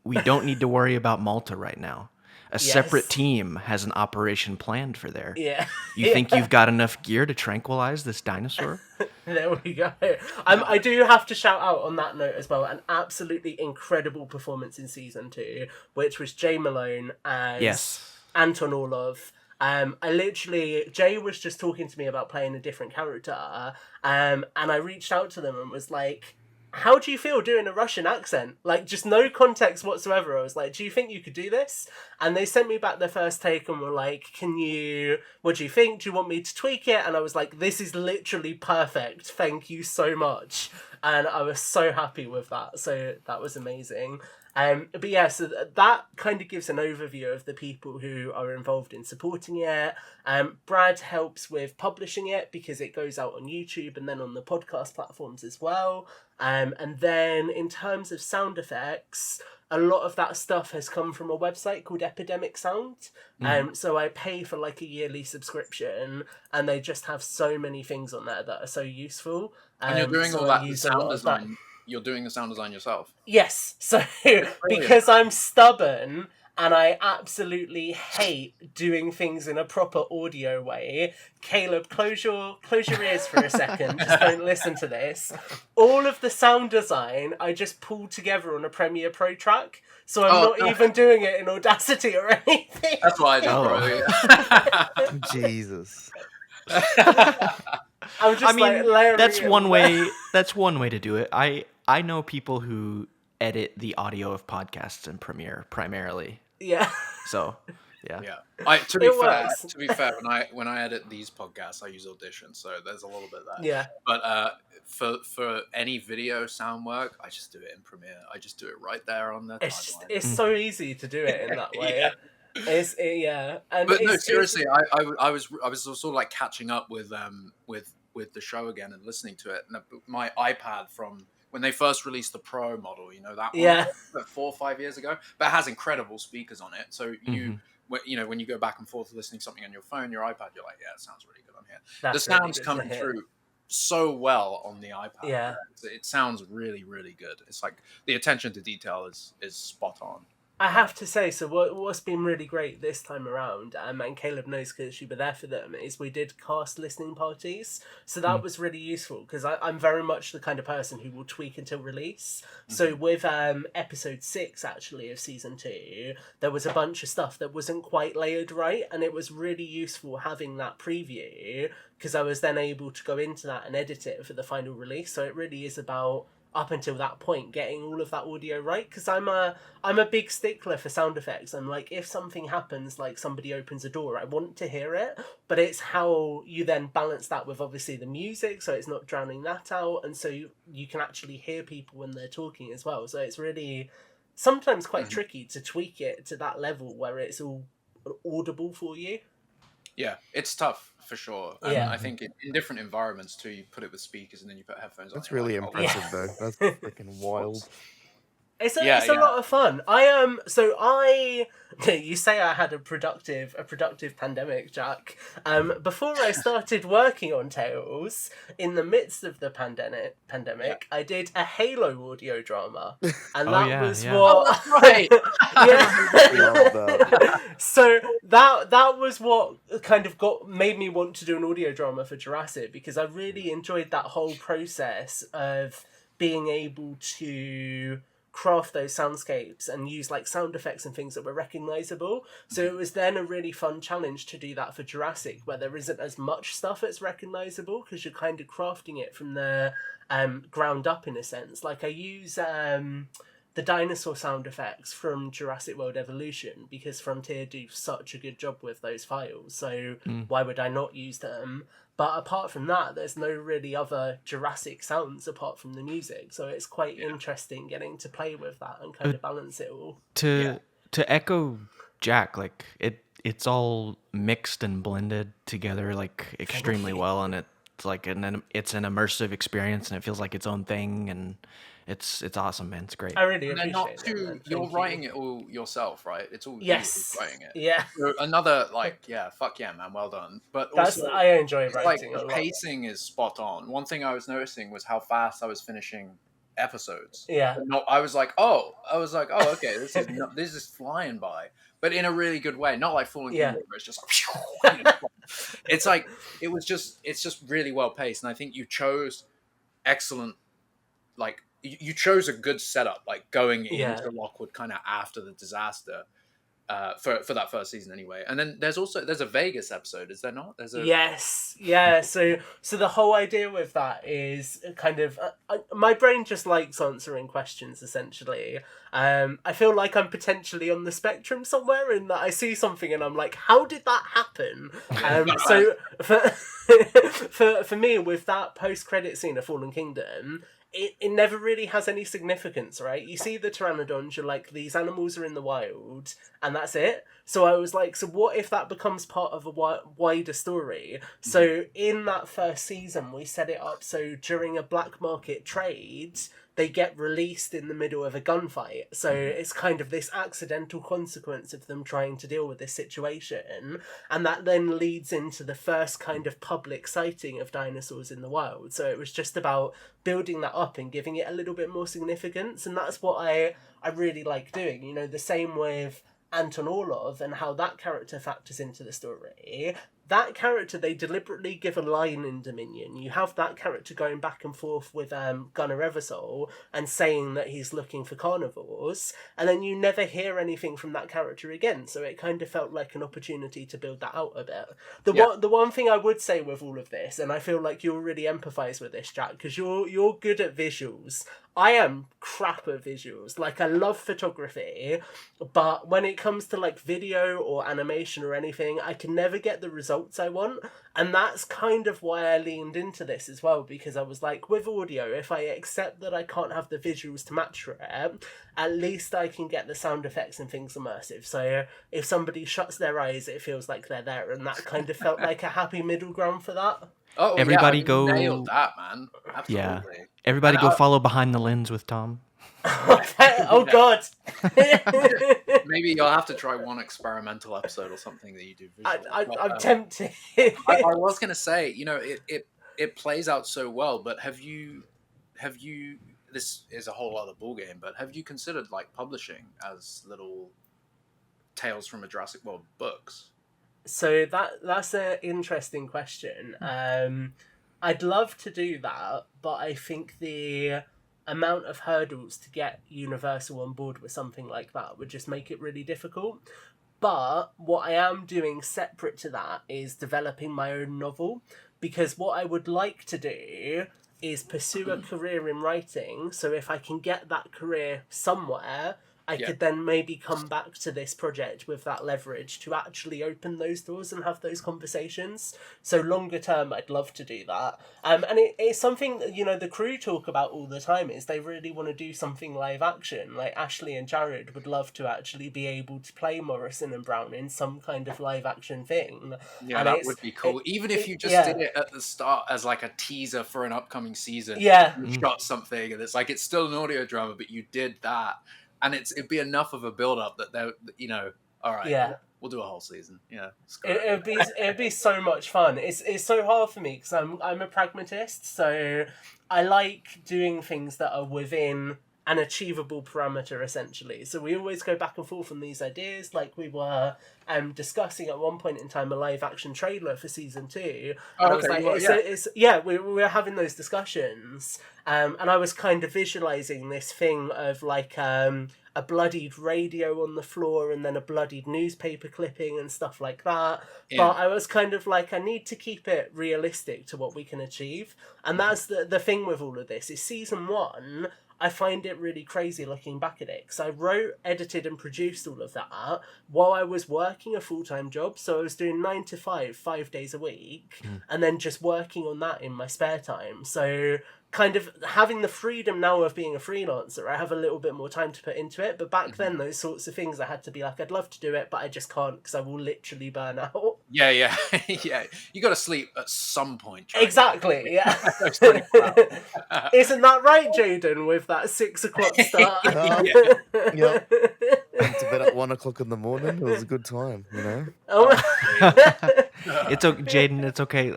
"We don't need to worry about Malta right now. A separate team has an operation planned for there. Yeah. You think you've got enough gear to tranquilize this dinosaur?" There we go. I do have to shout out on that note as well, an absolutely incredible performance in season 2, which was Jay Malone as Anton Orlov. Jay was just talking to me about playing a different character, and I reached out to them and was like, how do you feel doing a Russian accent? Like, just no context whatsoever. I was like, do you think you could do this? And they sent me back their first take and were like, what do you think? Do you want me to tweak it? And I was like, this is literally perfect. Thank you so much. And I was so happy with that. So that was amazing. But yeah, so that kind of gives an overview of the people who are involved in supporting it. Brad helps with publishing it because it goes out on YouTube and then on the podcast platforms as well. And then in terms of sound effects, a lot of that stuff has come from a website called Epidemic Sound. So I pay for like a yearly subscription, and they just have so many things on there that are so useful. And you're doing all that sound design. You're doing the sound design yourself? Yes. So because I'm stubborn and I absolutely hate doing things in a proper audio way, Caleb, close your ears for a second. Just don't listen to this. All of the sound design I just pulled together on a Premiere Pro track. So I'm not even doing it in Audacity or anything. That's what I do, bro. Jesus. That's one way. That's one way to do it. I know people who edit the audio of podcasts in Premiere primarily. Yeah. So, yeah. Yeah. To be fair, when I edit these podcasts, I use Audition, so there's a little bit of that. Yeah. But for any video sound work, I just do it in Premiere. I just do it right there on the timeline. It's so easy to do it in that way. And but no, seriously, I was sort of like catching up with the show again and listening to it. And my iPad from when they first released the Pro model, that one 4 or 5 years ago, but it has incredible speakers on it. So when you go back and forth listening to something on your phone, your iPad, you're like, yeah, it sounds really good on here. The sound's coming through so well on the iPad. Yeah, it sounds really, really good. It's like the attention to detail is spot on. I have to say, so what's been really great this time around, and Caleb knows because you were there for them, is we did cast listening parties. So that was really useful because I'm very much the kind of person who will tweak until release. So with episode 6 actually of season 2, there was a bunch of stuff that wasn't quite layered right, and it was really useful having that preview because I was then able to go into that and edit it for the final release. So it really is about, up until that point, getting all of that audio right, because I'm a big stickler for sound effects. I'm like, if something happens, like somebody opens a door, I want to hear it, but it's how you then balance that with obviously the music, so it's not drowning that out, and so you can actually hear people when they're talking as well. So it's really sometimes quite tricky to tweak it to that level where it's all audible for you. Yeah, it's tough for sure. And I think in different environments too, you put it with speakers and then you put headphones on. That's really impressive though. That's freaking wild. It's a lot of fun. You say I had a productive pandemic, Jack. Before I started working on Tales, in the midst of the pandemic, I did a Halo audio drama, and that was what. Oh, that's right. So that was what kind of made me want to do an audio drama for Jurassic, because I really enjoyed that whole process of being able to craft those soundscapes and use like sound effects and things that were recognizable. So it was then a really fun challenge to do that for Jurassic, where there isn't as much stuff that's recognizable because you're kind of crafting it from the ground up in a sense. Like I use the dinosaur sound effects from Jurassic World Evolution because Frontier do such a good job with those files, so why would I not use them? But apart from that, there's no really other Jurassic sounds apart from the music, so it's quite interesting getting to play with that and kind of balance it all. To echo Jack, like it's all mixed and blended together like extremely well, and it's like it's an immersive experience, and it feels like its own thing, and it's awesome, man. It's great. I really appreciate it. You're writing it all yourself, right? It's all you writing it. Yeah. So another fuck yeah, man, well done. But also, I enjoy writing. Like the pacing is spot on. One thing I was noticing was how fast I was finishing episodes. Yeah. I was like, oh, okay, this is flying by, but in a really good way. Not like Fallen Kingdom, where it's just like, it's like it's just really well paced, and I think you chose excellent, like. You chose a good setup, like going into Lockwood kind of after the disaster, for that first season anyway. And then there's a Vegas episode, is there not? Yes, yeah. So the whole idea with that is kind of my brain just likes answering questions. Essentially, I feel like I'm potentially on the spectrum somewhere in that I see something and I'm like, how did that happen? So for me, with that post-credit scene of Fallen Kingdom. It never really has any significance, right? You see the pteranodons, you're like, these animals are in the wild, and that's it. So I was like, so what if that becomes part of a wider story? So in that first season, we set it up so during a black market trade, they get released in the middle of a gunfight. So it's kind of this accidental consequence of them trying to deal with this situation. And that then leads into the first kind of public sighting of dinosaurs in the wild. So it was just about building that up and giving it a little bit more significance. And that's what I really like doing. You know, the same with Anton Orlov and how that character factors into the story. That character, they deliberately give a line in Dominion. You have that character going back and forth with Gunnar Eversole and saying that he's looking for carnivores, and then you never hear anything from that character again. So it kind of felt like an opportunity to build that out a bit. The one thing I would say with all of this, and I feel like you'll really empathise with this, Jack, because you're good at visuals. I am crap at visuals. Like, I love photography, but when it comes to like video or animation or anything, I can never get the results I want. And that's kind of why I leaned into this as well, because I was like, with audio, if I accept that I can't have the visuals to match for it, at least I can get the sound effects and things immersive. So if somebody shuts their eyes, it feels like they're there, and that kind of felt like a happy middle ground for that. Oh, everybody go nailed that, man. Absolutely. Yeah. Everybody go follow Behind the Lens with Tom. Oh God. Maybe you'll have to try one experimental episode or something that you do visually. I'm tempted. I was gonna say, you know, it plays out so well, but have you this is a whole other ballgame, but have you considered like publishing as little Tales from a Jurassic World books? So that's an interesting question. I'd love to do that, but I think the amount of hurdles to get Universal on board with something like that would just make it really difficult. But what I am doing separate to that is developing my own novel, because what I would like to do is pursue a career in writing. So if I can get that career somewhere, I could then maybe come back to this project with that leverage to actually open those doors and have those conversations. So longer term, I'd love to do that. And it's something that, you know, the crew talk about all the time, is they really want to do something live action. Like Ashley and Jared would love to actually be able to play Morrison and Brown in some kind of live action thing. Yeah, and that would be cool. Even if you just did it at the start as like a teaser for an upcoming season. Yeah. You shot something and it's like, it's still an audio drama, but you did that. And it'd be enough of a build-up that they're, you know, all right, we'll do a whole season. Yeah, it'd be so much fun. It's so hard for me because I'm a pragmatist, so I like doing things that are within an achievable parameter, essentially. So we always go back and forth on these ideas, like we were discussing at one point in time a live action trailer for season 2. And I was like, we were having those discussions, and I was kind of visualizing this thing of like a bloodied radio on the floor and then a bloodied newspaper clipping and stuff like that. Yeah. But I was kind of like, I need to keep it realistic to what we can achieve. And that's the thing with all of this, is season 1, I find it really crazy looking back at it, because I wrote, edited and produced all of that while I was working a full-time job. So I was doing 9 to 5, 5 days a week, and then just working on that in my spare time. So kind of having the freedom now of being a freelancer, I have a little bit more time to put into it. But back then, those sorts of things, I had to be like, I'd love to do it, but I just can't, because I will literally burn out. Yeah. Yeah. You got to sleep at some point. Exactly, yeah. Isn't that right, Jaden, with that 6 o'clock start? Yeah. Went to bed at 1 o'clock in the morning. It was a good time, you know? It's okay, Jaden, it's okay.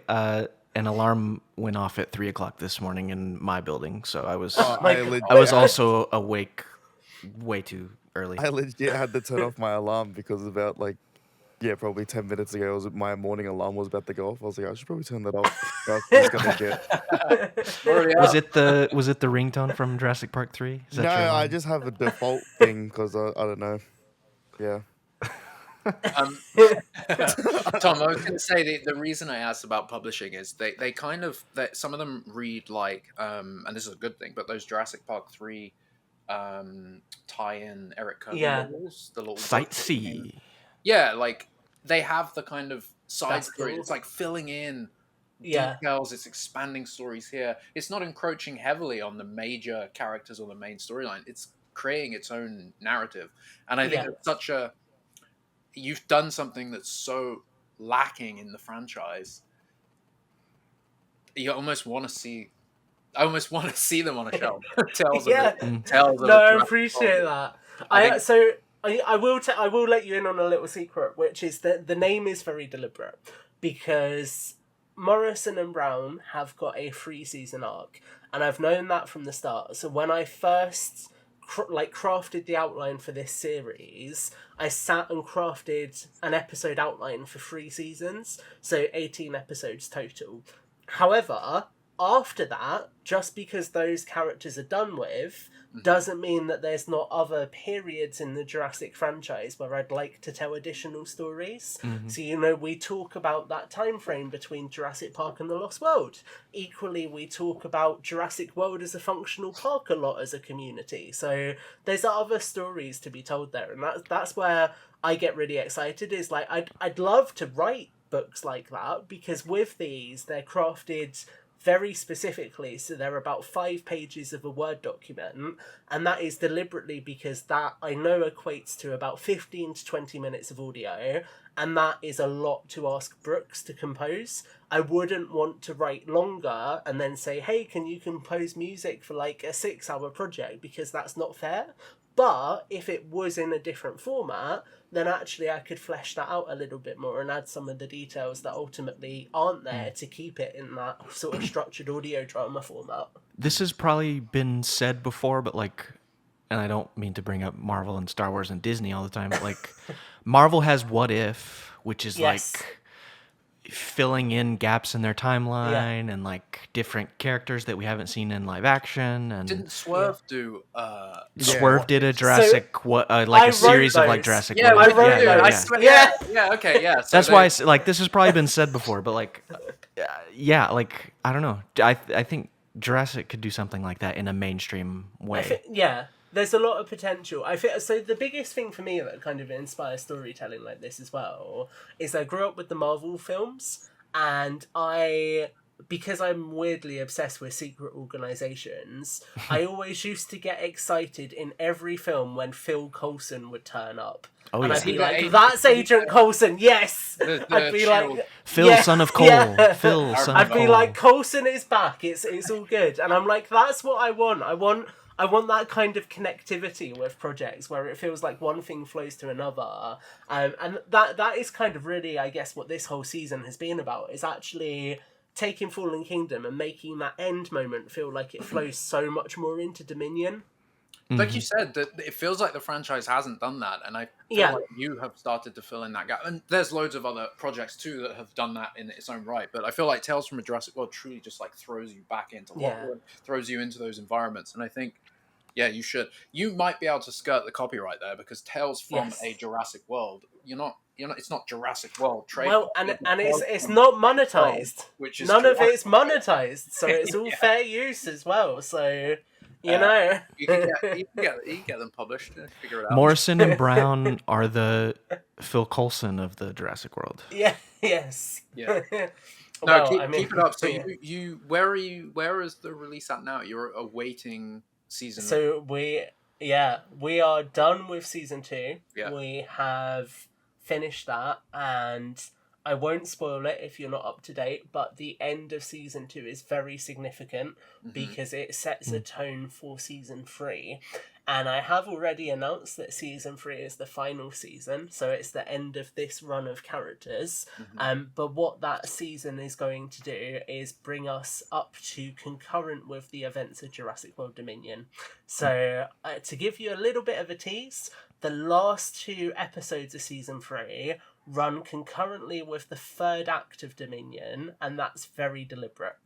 An alarm went off at 3 o'clock this morning in my building, so I was also awake way too early. I legit had to turn off my alarm because about probably 10 minutes ago, my morning alarm was about to go off. I was like, I should probably turn that off. Was it the ringtone from Jurassic Park 3? No, I just have a default thing because I don't know. Yeah. Tom, I was going to say the reason I asked about publishing is they kind of, some of them read like, and this is a good thing, but those Jurassic Park 3 tie-in Eric Kirby novels, the little Sightsee. Yeah, like they have the kind of side story. Cool. It's like filling in details. It's expanding stories here. It's not encroaching heavily on the major characters or the main storyline. It's creating its own narrative, and I think it's you've done something that's so lacking in the franchise. You almost want to see. I almost want to see them on a shelf. Tells no, I appreciate that. I will let you in on a little secret, which is that the name is very deliberate, because Morrison and Brown have got a 3-season arc, and I've known that from the start. So when I first crafted the outline for this series, I sat and crafted an episode outline for 3 seasons, so 18 episodes total. However, after that, just because those characters are done with, doesn't mean that there's not other periods in the Jurassic franchise where I'd like to tell additional stories. So, we talk about that time frame between Jurassic Park and The Lost World. Equally, we talk about Jurassic World as a functional park a lot as a community. So there's other stories to be told there, and that's where I get really excited, is like, I'd love to write books like that, because with these, they're crafted very specifically, so they're about 5 pages of a Word document, and that is deliberately because that I know equates to about 15 to 20 minutes of audio, and that is a lot to ask Brooks to compose. I wouldn't want to write longer and then say, hey, can you compose music for like a 6-hour project, because that's not fair. But if it was in a different format, then actually I could flesh that out a little bit more and add some of the details that ultimately aren't there to keep it in that sort of structured audio drama format. This has probably been said before, but and I don't mean to bring up Marvel and Star Wars and Disney all the time, but Marvel has What If, which is filling in gaps in their timeline and different characters that we haven't seen in live action. And didn't Swerve do? Swerve did a Jurassic a series of Jurassic. Yeah, World. I wrote yeah. Okay, yeah. So that's why this has probably been said before, but I don't know. I think Jurassic could do something like that in a mainstream way. There's a lot of potential. I think so. The biggest thing for me that kind of inspires storytelling like this as well is I grew up with the Marvel films, and because I'm weirdly obsessed with secret organizations, I always used to get excited in every film when Phil Coulson would turn up. Oh, and I'd be like, that's Agent Coulson, yes! I'd be like, Phil, son of Cole. Phil, son of Cole. I'd be like, Coulson is back, it's all good. And I'm like, that's what I want. I want that kind of connectivity with projects where it feels like one thing flows to another. And that is kind of really, I guess, what this whole season has been about, is actually taking Fallen Kingdom and making that end moment feel like it flows so much more into Dominion. like you said, that it feels like the franchise hasn't done that, and I feel like you have started to fill in that gap. And there's loads of other projects too that have done that in its own right. But I feel like Tales from a Jurassic World truly just like throws you back into Lockwood, throws you into those environments, and I think. Yeah, you should. You might be able to skirt the copyright there because Tales from a Jurassic World. You're not. It's not Jurassic World trade. Well, and it's not monetized. Which is none of it's monetized, so it's all fair use as well. So you know, you can get them published. Figure it out. Morrison and Brown are the Phil Coulson of the Jurassic World. Yeah. Yes. Yeah. No, keep it up. So you where are you? Where is the release at now? You're awaiting season. So we are done with season 2. Yeah. We have finished that, and I won't spoil it if you're not up to date, but the end of season 2 is very significant because it sets a tone for season 3. And I have already announced that season 3 is the final season, so it's the end of this run of characters. But what that season is going to do is bring us up to concurrent with the events of Jurassic World Dominion. So to give you a little bit of a tease, the last 2 episodes of season 3 run concurrently with the 3rd act of Dominion, and that's very deliberate.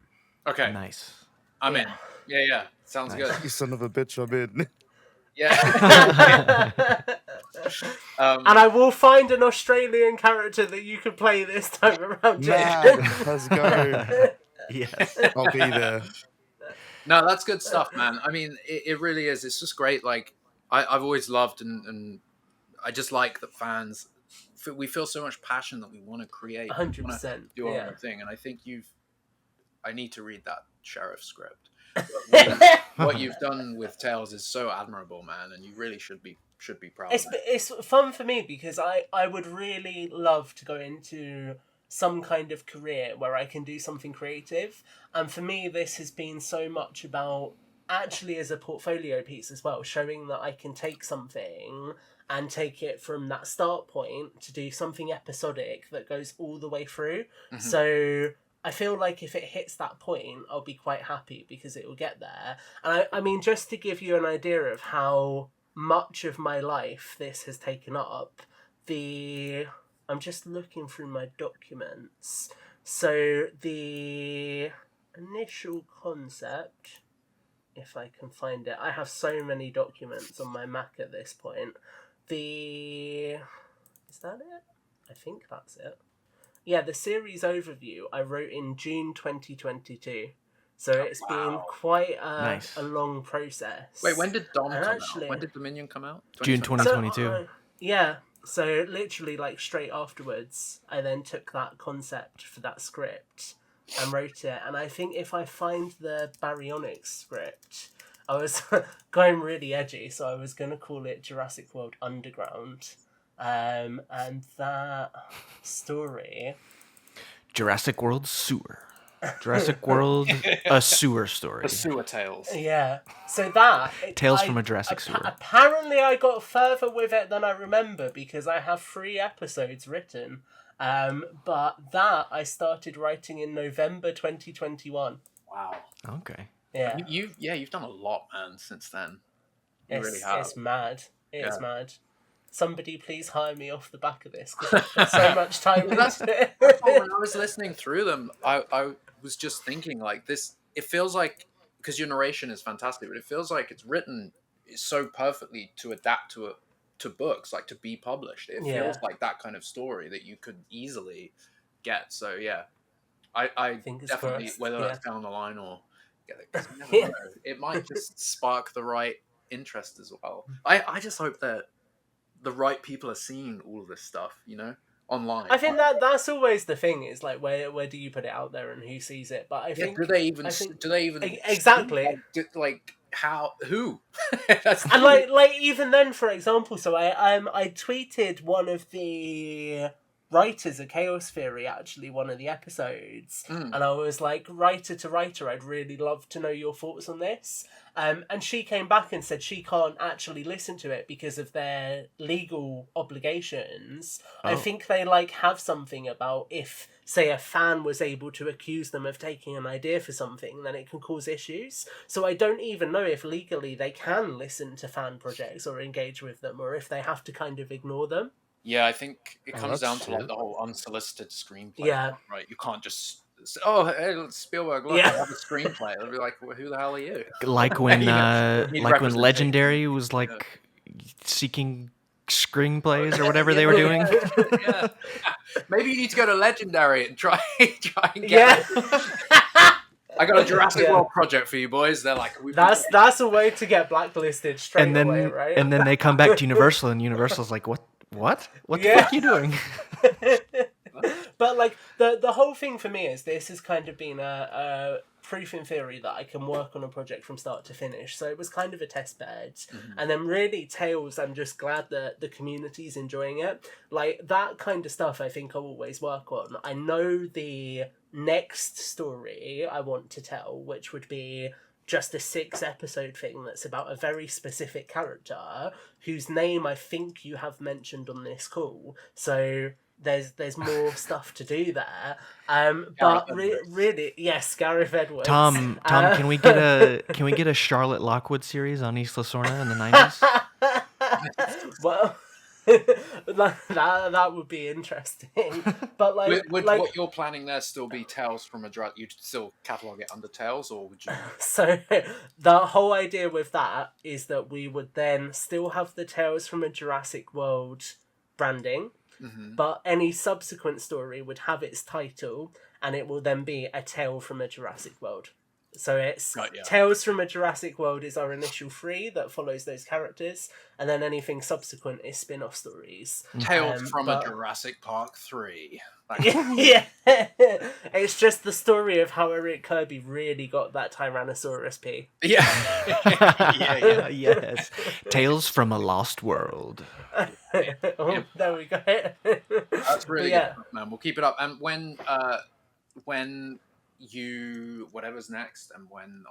Okay. Nice. I'm in. Yeah. Sounds good. You son of a bitch, I'm in. Yeah. And I will find an Australian character that you can play this time around, Jason. Let's go. Yes. I'll be there. No, that's good stuff, man. I mean, it really is. It's just great. Like, I've always loved and I just like that fans, we feel so much passion that we want to create. 100%. Do our own thing. And I think I need to read that Sheriff script. What you've done with Tales is so admirable, man, and you really should be proud. It's fun for me because I would really love to go into some kind of career where I can do something creative, and for me this has been so much about actually as a portfolio piece as well, showing that I can take something and take it from that start point to do something episodic that goes all the way through. So I feel like if it hits that point, I'll be quite happy because it will get there. And I mean, just to give you an idea of how much of my life this has taken up, I'm just looking through my documents. So the initial concept, if I can find it, I have so many documents on my Mac at this point. Is that it? I think that's it. Yeah, the series overview I wrote in June 2022. So it's been quite a long process. Wait, when did Dom come out? When did Dominion come out? June 2022. So, yeah, so literally like straight afterwards, I then took that concept for that script and wrote it. And I think if I find the Baryonyx script, I was going really edgy, so I was going to call it Jurassic World Underground. And that story... Jurassic World Sewer. Jurassic World, a sewer story. The Sewer Tales. Yeah. So that... Tales from a Jurassic Sewer. Apparently I got further with it than I remember because I have 3 episodes written. But that I started writing in November 2021. Wow. Okay. Yeah. You've done a lot, man, since then. You really have. It's mad. It's mad. Somebody please hire me off the back of this because I put so much time into it. When I was listening through them, I was just thinking like this. It feels like, because your narration is fantastic, but it feels like it's written so perfectly to adapt to books, like to be published. It feels like that kind of story that you could easily get. So yeah, I definitely crossed. Whether that's down the line or get it, 'cause you never know. It might just spark the right interest as well. I just hope that the right people are seeing all of this stuff, online. I think that's always the thing, is like where do you put it out there and who sees it? But I think do they even exactly who and like even then, for example, so I tweeted one of the writers of Chaos Theory actually one of the episodes, and I was like, writer to writer, I'd really love to know your thoughts on this. And she came back and said she can't actually listen to it because of their legal obligations. I think they like have something about if, say, a fan was able to accuse them of taking an idea for something, then it can cause issues. So I don't even know if legally they can listen to fan projects or engage with them, or if they have to kind of ignore them. Yeah, I think it comes down to like the whole unsolicited screenplay. Yeah. Right. You can't just say, oh, hey, Spielberg, look, I have a screenplay. They'll be like, well, who the hell are you? Like when when Legendary was like seeking screenplays or whatever they were doing. Yeah. Maybe you need to go to Legendary and try and get I got a Jurassic World project for you boys. They're like, that's a way to get blacklisted straight away, right? And then they come back to Universal, and Universal's like, what the fuck are you doing? But like the whole thing for me is this has kind of been a proof in theory that I can work on a project from start to finish. So it was kind of a test bed. And then really Tales, I'm just glad that the community's enjoying it. Like that kind of stuff I think I'll always work on. I know the next story I want to tell, which would be just a 6-episode thing that's about a very specific character whose name I think you have mentioned on this call. So there's more stuff to do there. But really, yes, Gareth Edwards. Tom, can we get a Charlotte Lockwood series on East Lasorna in the 90s? Well, that would be interesting. But like, would what you're planning there still be Tales from a Jurassic? You'd still catalog it under Tales, or would you? So the whole idea with that is that we would then still have the Tales from a Jurassic World branding. But any subsequent story would have its title, and it will then be a tale from a Jurassic World. So it's Tales from a Jurassic World is our initial 3 that follows those characters, and then anything subsequent is spin-off stories. Tales from a Jurassic Park 3. Yeah, it's just the story of how Eric Kirby really got that Tyrannosaurus P. Yeah. Yes. Tales from a Lost World. There we go. That's really good, man. We'll keep it up. And when you whatever's next, and when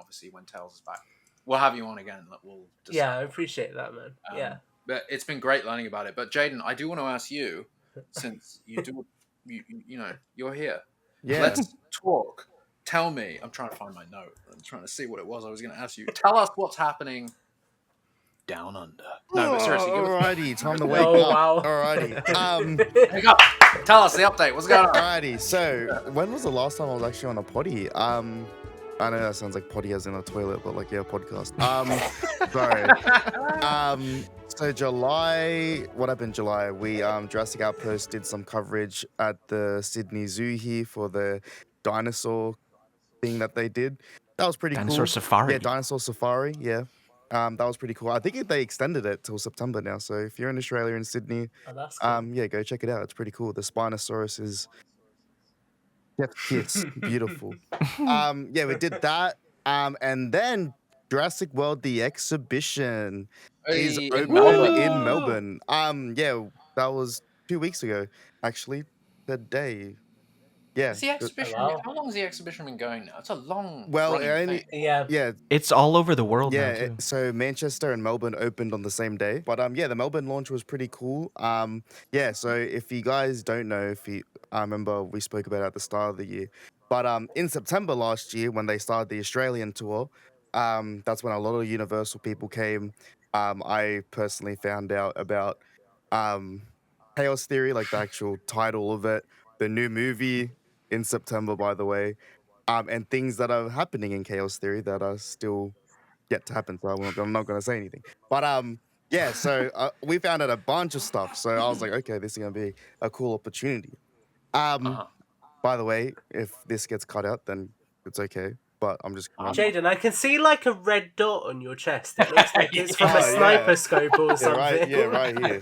Tales is back, we'll have you on again. We'll decide. Yeah, I appreciate that, man. But it's been great learning about it. But Jaden, I do want to ask you, since you do, you're here. Yeah. Let's talk. Tell me. I'm trying to find my note. I'm trying to see what it was I was going to ask you. Tell us what's happening down under. No, but seriously. Alrighty, time to wake up. Wow. Alrighty. Wake up. Tell us the update. What's going on? Alrighty. So, when was the last time I was actually on a potty? I know that sounds like potty as in a toilet, but like, yeah, podcast. Sorry. So July, what happened in July? We, Jurassic Outpost did some coverage at the Sydney Zoo here for the dinosaur thing that they did. That was pretty cool. Dinosaur Safari. Yeah, Dinosaur Safari, yeah. That was pretty cool. I think they extended it till September now. So if you're in Australia and Sydney, that's cool. yeah, go check it out. It's pretty cool. The Spinosaurus is kiss, beautiful. Yeah, we did that. And then Jurassic World the exhibition is open in Melbourne. Yeah, that was 2 weeks ago, actually. Today. Yeah. Is the exhibition? How long has the exhibition been going now? It's a long. Thing. Yeah. It's all over the world now too. So Manchester and Melbourne opened on the same day. But yeah, the Melbourne launch was pretty cool. Yeah. So if you guys don't know, I remember we spoke about it at the start of the year. But in September last year, when they started the Australian tour, that's when a lot of Universal people came. I personally found out about Chaos Theory, like the actual title of it, the new movie in September, by the way, and things that are happening in Chaos Theory that are still yet to happen. So I'm not going to say anything. But yeah, so we found out a bunch of stuff. So I was like, okay, this is going to be a cool opportunity. By the way, if this gets cut out, then it's okay. But I'm just... Jaden, I can see like a red dot on your chest. It looks like it's from a sniper scope or something. Right here.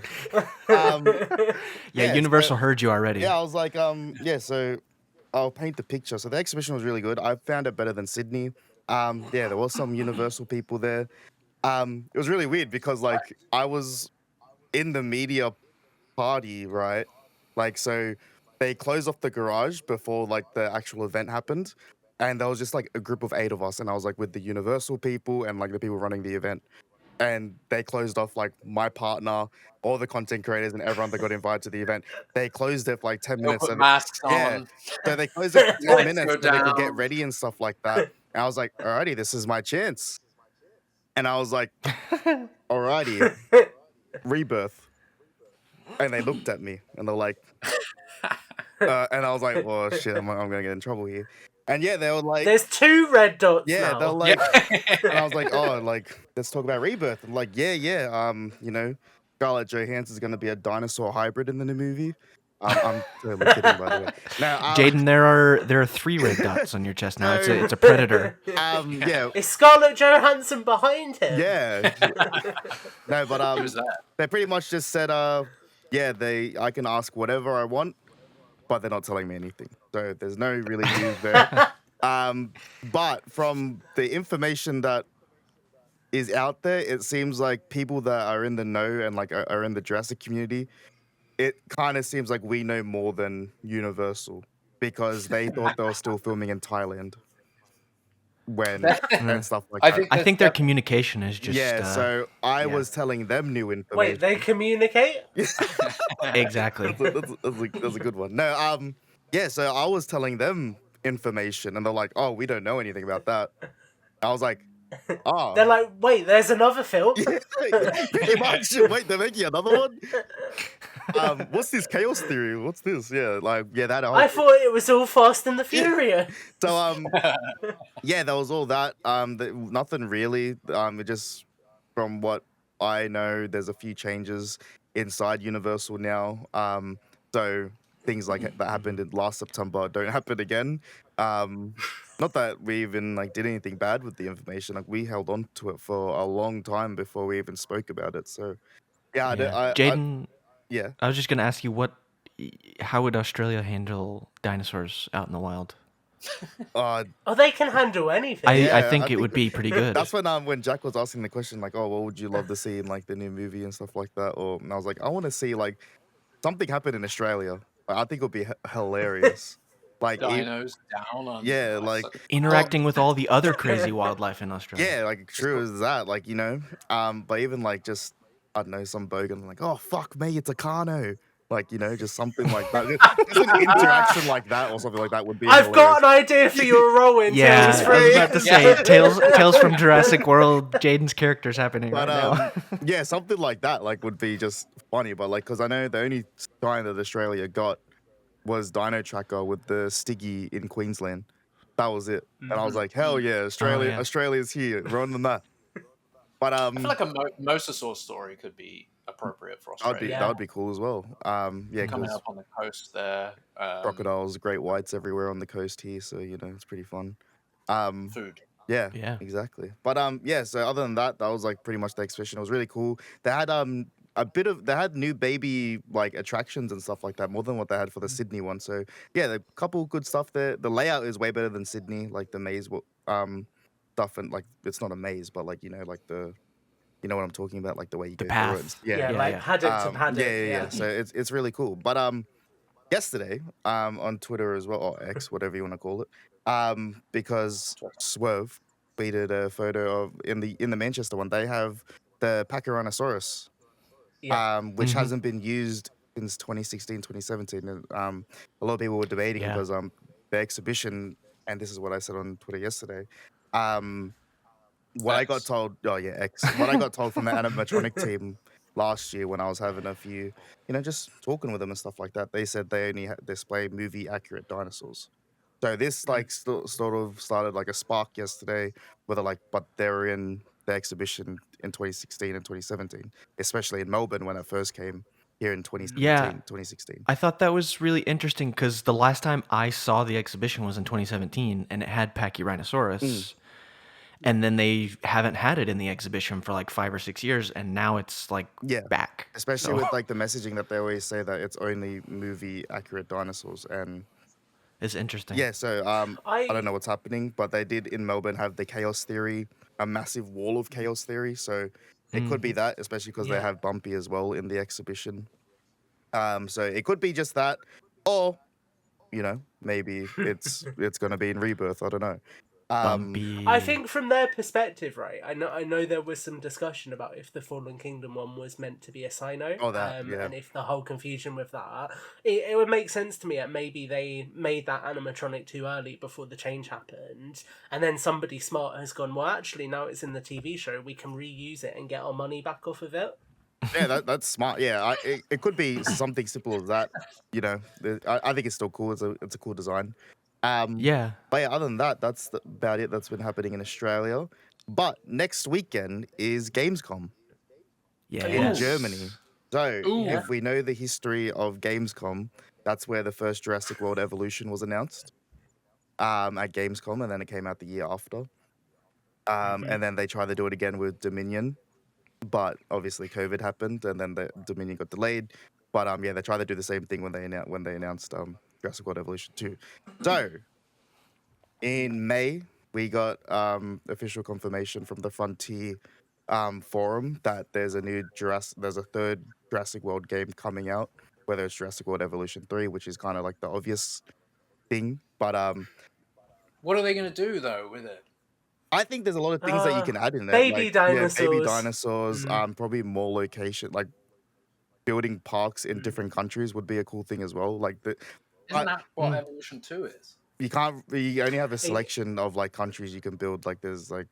Universal heard you already. Yeah, I was like, so I'll paint the picture. So the exhibition was really good. I found it better than Sydney. Yeah, there was some Universal people there. It was really weird because like I was in the media party, right? Like, so they closed off the garage before like the actual event happened. And there was just like a group of 8 of us. And I was like with the Universal people and like the people running the event. And they closed off like my partner, all the content creators, and everyone that got invited to the event. They closed it for like 10 They'll minutes. put So masks yeah. on. So they closed it for 10 Lights minutes go so they could get down. ready and stuff like that. And I was like, alrighty, this is my chance. And I was like, alrighty, Rebirth. And they looked at me and they're like, and I was like, well, shit, I'm going to get in trouble here. And yeah, they were like, there's 2 red dots yeah, now. they're like, and I was like, oh, like, let's talk about Rebirth. I'm like, yeah, you know, Scarlett Johansson's going to be a dinosaur hybrid in the new movie. I'm totally kidding, by the way. Now, Jaden, there are 3 red dots on your chest now. It's a predator. Yeah. Is Scarlett Johansson behind him? Yeah. No, but Who's that? they pretty much just said, yeah, I can ask whatever I want, but they're not telling me anything. So there's no really news there. But from the information that is out there, it seems like people that are in the know and like are in the Jurassic community, it kind of seems like we know more than Universal because they thought they were still filming in Thailand when and stuff like that. I think their communication is just so I was telling them new information. Wait, they communicate? exactly. That's a good one. No, yeah. So I was telling them information, and they're like, "Oh, we don't know anything about that." I was like, "Oh." They're like, "Wait, there's another film." Pretty much. Wait, they're making another one. What's this chaos theory? What's this? Yeah, like that. I thought it was all Fast and the Furious. So yeah, that was all that. Nothing really. It just from what I know, there's a few changes inside Universal now. So things like that happened in last September don't happen again. Not that we even like did anything bad with the information. Like we held on to it for a long time before we even spoke about it. So yeah, Jaden. Yeah. I was just gonna ask you how would Australia handle dinosaurs out in the wild? They can handle anything. I think it would be pretty good. That's when Jack was asking the question like, oh, what would you love to see in like the new movie and stuff like that? And I was like, I want to see like something happen in Australia. Like, I think it would be hilarious. Like dinos down on like interacting with all the other crazy wildlife in Australia. Yeah, like true as that. Like but even like just I don't know, some bogan like, oh fuck me, it's a Kano. Like, just something like that. Just an interaction like that or something like that would be I've hilarious. got an idea for your role in Tales 3. I was about to say, Tales from Jurassic World, Jaden's character's happening right now. Yeah, something like that would be just funny. But because I know the only sign that Australia got was Dino Tracker with the Stiggy in Queensland. That was it. And I was like, hell yeah, Australia's here. We're on the map. But I feel like a mosasaur story could be appropriate for Australia. That would be cool as well. Coming up on the coast there. Crocodiles, great whites everywhere on the coast here, so it's pretty fun. Food. Yeah, exactly. But so other than that, that was like pretty much the exhibition. It was really cool. They had they had new baby like attractions and stuff like that, more than what they had for the Sydney one. So yeah, a couple good stuff there. The layout is way better than Sydney, like the maze stuff, and like it's not a maze, but like like the what I'm talking about, like the way you go through it. Yeah, paddock to paddock. Yeah. So it's really cool. But yesterday on Twitter as well, or X, whatever you want to call it, because Swerve tweeted a photo of in the Manchester one, they have the Pachyrhinosaurus, which hasn't been used since 2016, 2017. And a lot of people were debating because the exhibition, and this is what I said on Twitter yesterday. What I got told from the animatronic team last year when I was having a few, just talking with them and stuff like that, they said they only display movie accurate dinosaurs. So this sort of started like a spark yesterday, but they're in the exhibition in 2016 and 2017, especially in Melbourne when it first came here in 2016. I thought that was really interesting because the last time I saw the exhibition was in 2017 and it had Pachyrhinosaurus. And then they haven't had it in the exhibition for like 5 or 6 years, and now it's like back. Especially with like the messaging that they always say that it's only movie accurate dinosaurs, and it's interesting. Yeah, so I don't know what's happening, but they did in Melbourne have the chaos theory, a massive wall of chaos theory. So it could be that, especially because they have Bumpy as well in the exhibition. So it could be just that, or maybe it's gonna be in Rebirth. I don't know. Bumpy. I think from their perspective, right? I know there was some discussion about if the Fallen Kingdom one was meant to be a Sino, and if the whole confusion with that, it would make sense to me that maybe they made that animatronic too early before the change happened, and then somebody smart has gone, well, actually, now it's in the TV show, we can reuse it and get our money back off of it. Yeah, that's smart. Yeah, it could be something simple as that. I think it's still cool. It's a cool design. Yeah. But yeah, other than that, that's about it that's been happening in Australia. But next weekend is Gamescom in Germany. So if we know the history of Gamescom, that's where the first Jurassic World Evolution was announced at Gamescom, and then it came out the year after. And then they tried to do it again with Dominion, but obviously COVID happened, and then the Dominion got delayed. But yeah, they tried to do the same thing when they announced Jurassic World Evolution 2. So in May, we got official confirmation from the Frontier forum that there's a third Jurassic World game coming out, whether it's Jurassic World Evolution 3, which is kind of like the obvious thing. But what are they going to do though with it? I think there's a lot of things that you can add in there. Baby dinosaurs. Yeah, baby dinosaurs. Probably more location, like building parks in different countries would be a cool thing as well. Like isn't that what Evolution 2 is? You only have a selection of like countries you can build. Like there's like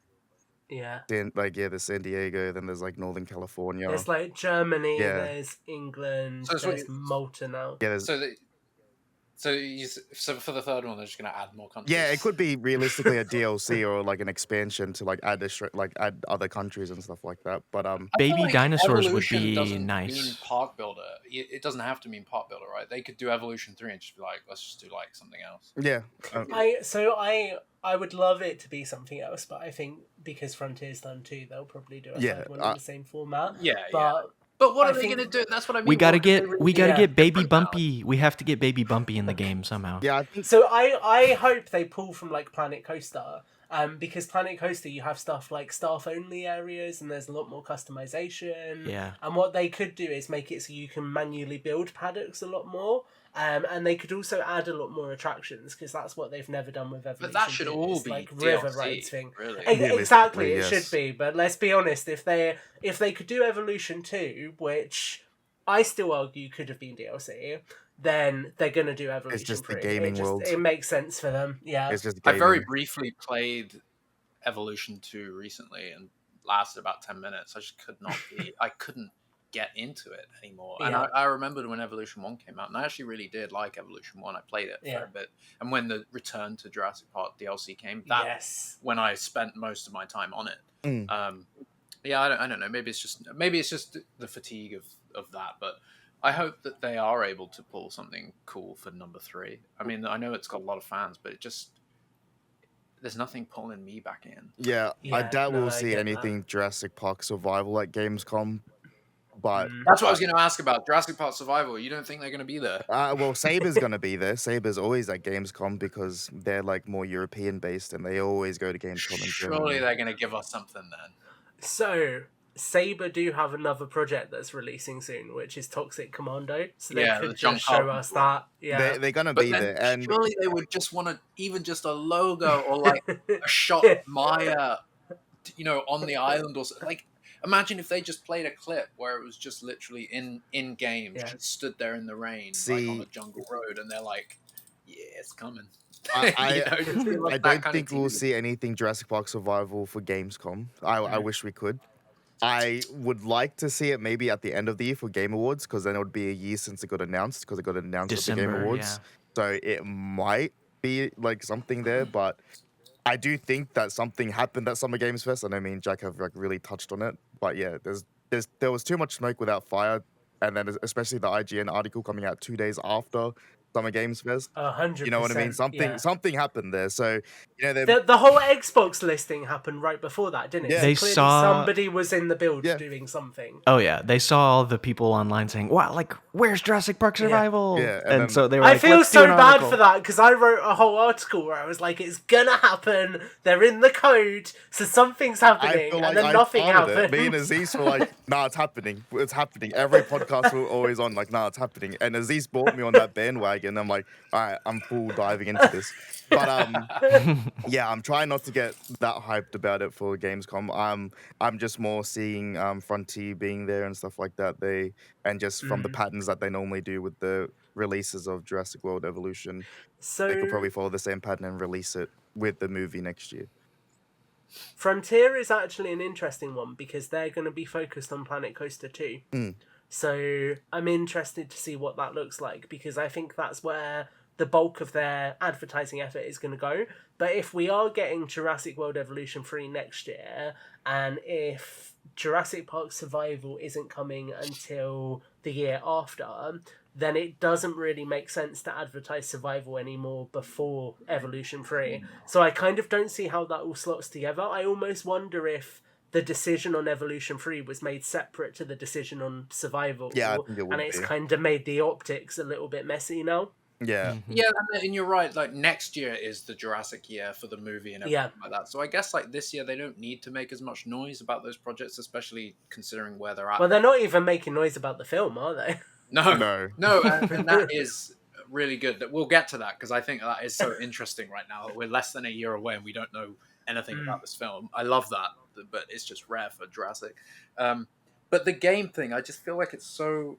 there's San Diego, then there's like Northern California. There's like Germany, there's England, there's Malta now. Yeah, so for the third one, they're just going to add more countries. Yeah, it could be realistically a DLC or like an expansion to like add other countries and stuff like that. But baby dinosaurs would be nice. Mean park builder. It doesn't have to mean park builder, right? They could do Evolution 3 and just be like, let's just do like something else. Yeah. I would love it to be something else, but I think because Frontier's done 2, they'll probably do a third one in the same format. But what are they going to do? That's what I mean. We gotta get Baby Bumpy. We have to get Baby Bumpy in the game somehow. Yeah. So I hope they pull from like Planet Coaster. Because Planet Coaster, you have stuff like staff-only areas, and there's a lot more customization. Yeah. And what they could do is make it so you can manually build paddocks a lot more. And they could also add a lot more attractions, because that's what they've never done with Evolution. But that should all be like DLC, river rides thing. Really. Exactly, it should be. But let's be honest, if they could do Evolution 2, which I still argue could have been DLC, then they're gonna do Evolution 3. It's just the gaming world. It makes sense for them. Yeah. It's just I very briefly played Evolution 2 recently and lasted about 10 minutes. I just could not be. I couldn't get into it anymore. And I remembered when Evolution 1 came out, and I actually really did like Evolution 1. I played it for a bit. And when the Return to Jurassic Park DLC came, when I spent most of my time on it. I don't know. Maybe it's just the fatigue of that, but I hope that they are able to pull something cool for number 3. I mean, I know it's got a lot of fans, but there's nothing pulling me back in. Yeah, I doubt we'll see anything Jurassic Park Survival at Gamescom. But that's what I was going to ask about. Jurassic Park Survival. You don't think they're going to be there? Well, Saber's going to be there. Saber's always at Gamescom because they're like more European based, and they always go to Gamescom. Surely they're going to give us something then. So Saber do have another project that's releasing soon, which is Toxic Commando. So they could just show us that. Yeah, they're going to be there. And surely they would just want even just a logo or like a shot of Maya, on the island or something. Like. Imagine if they just played a clip where it was just literally in game, just stood there in the rain, like on a jungle road, and they're like, "Yeah, it's coming." I don't think we'll see anything Jurassic Park Survival for Gamescom. I wish we could. I would like to see it maybe at the end of the year for Game Awards, because then it would be a year since it got announced, because it got announced at the Game Awards. So it might be like something there, but I do think that something happened at Summer Games Fest, and I mean Jack have like really touched on it. But yeah, there was too much smoke without fire, and then especially the IGN article coming out 2 days after Summer Games Fest. 100%. You know what I mean? Something happened there. So The whole Xbox listing happened right before that, didn't it? Yeah. So They clearly saw- somebody was in the build Yeah. doing something. Oh yeah, they saw all the people online saying, "Wow, like where's Jurassic Park Survival?" Yeah, and then- so they were I like, feel "Let's do so an bad article." for that because I wrote a whole article where I was like, "It's gonna happen. They're in the code, so something's I happening," feel and like then I nothing started happened. it. Me and Aziz were like, "Nah, it's happening. It's happening." Every podcast we're always on, like, "Nah, it's happening." And Aziz brought me on that bandwagon. I'm like, "All right, I'm full diving into this." But yeah, I'm trying not to get that hyped about it for Gamescom. I'm just more seeing Frontier being there and stuff like that. And just from the patterns that they normally do with the releases of Jurassic World Evolution, So they could probably follow the same pattern and release it with the movie next year. Frontier is actually an interesting one because they're going to be focused on Planet Coaster 2. So I'm interested to see what that looks like because I think that's where the bulk of their advertising effort is going to go. But if we are getting Jurassic World Evolution 3 next year, and if Jurassic Park Survival isn't coming until the year after, then it doesn't really make sense to advertise Survival anymore before Evolution 3. So I kind of don't see how that all slots together. I almost wonder if the decision on Evolution 3 was made separate to the decision on Survival. Yeah, I think it would and it's be. kind of made the optics a little bit messy now. Yeah. Yeah, and you're right. Like next year is the Jurassic year for the movie and everything like that. So I guess like this year they don't need to make as much noise about those projects, especially considering where they're at. Well, they're not even making noise about the film, are they? No, No. and that is really good. We'll get to that because I think that is so interesting right now. We're less than a year away and we don't know anything about this film. I love that, but it's just rare for Jurassic. But the game thing, I just feel like it's so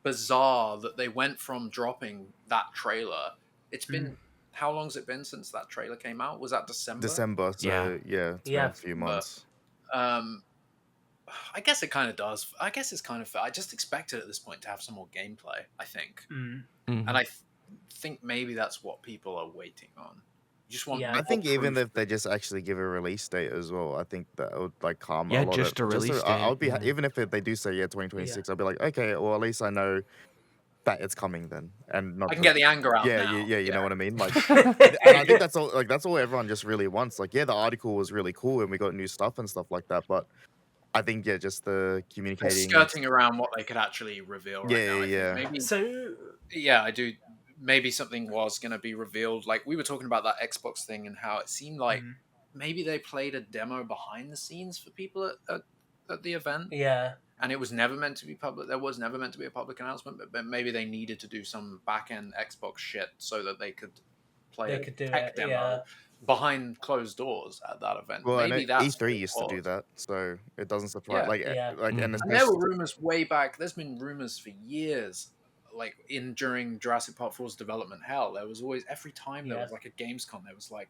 bizarre that they went from dropping that trailer. It's been how long's it been since that trailer came out? Was that December? December, so yeah, it's been a few months. I guess it kind of does. I guess it's kind of fair. I just expected at this point to have some more gameplay, I think. And I think maybe that's what people are waiting on. You just want I think even if they just actually give a release date as well, I think that would like calm a lot. Just a release date. I'll be even if they do say 2026, I'll be like, okay, well at least I know that it's coming then, and not I can get the anger out. Yeah, now. you know what I mean. Like, and I think that's all. Like, that's all everyone just really wants. Like, yeah, the article was really cool, and we got new stuff and stuff like that. But I think just the communicating, skirting around what they could actually reveal. Right now, Maybe. I do. Maybe something was going to be revealed. Like we were talking about that Xbox thing and how it seemed like maybe they played a demo behind the scenes for people at the event. Yeah. And it was never meant to be public. There was never meant to be a public announcement, but maybe they needed to do some back-end Xbox shit so that they could play a tech demo behind closed doors at that event. Well, maybe that's E3 used to do that, so it doesn't surprise. And there were rumors way back. There's been rumors for years, like during Jurassic Park 4's development hell. There was always every time there was like a Gamescom, there was like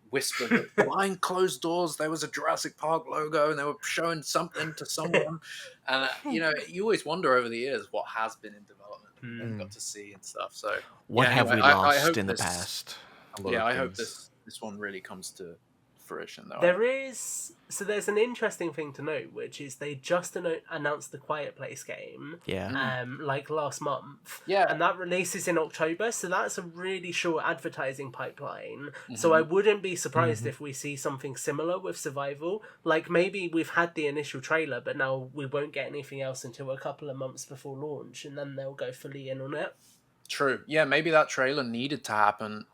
whispered that behind closed doors there was a Jurassic Park logo and they were showing something to someone. And you always wonder over the years what has been in development and got to see and stuff. So what have we lost in the past? I hope this one really comes to fruition though. There's an interesting thing to note, which is they just announced the Quiet Place game like last month, and that releases in October, so that's a really short advertising pipeline. So I wouldn't be surprised if we see something similar with Survival. Like maybe we've had the initial trailer, but now we won't get anything else until a couple of months before launch, and then they'll go fully in on it. True. Yeah, maybe that trailer needed to happen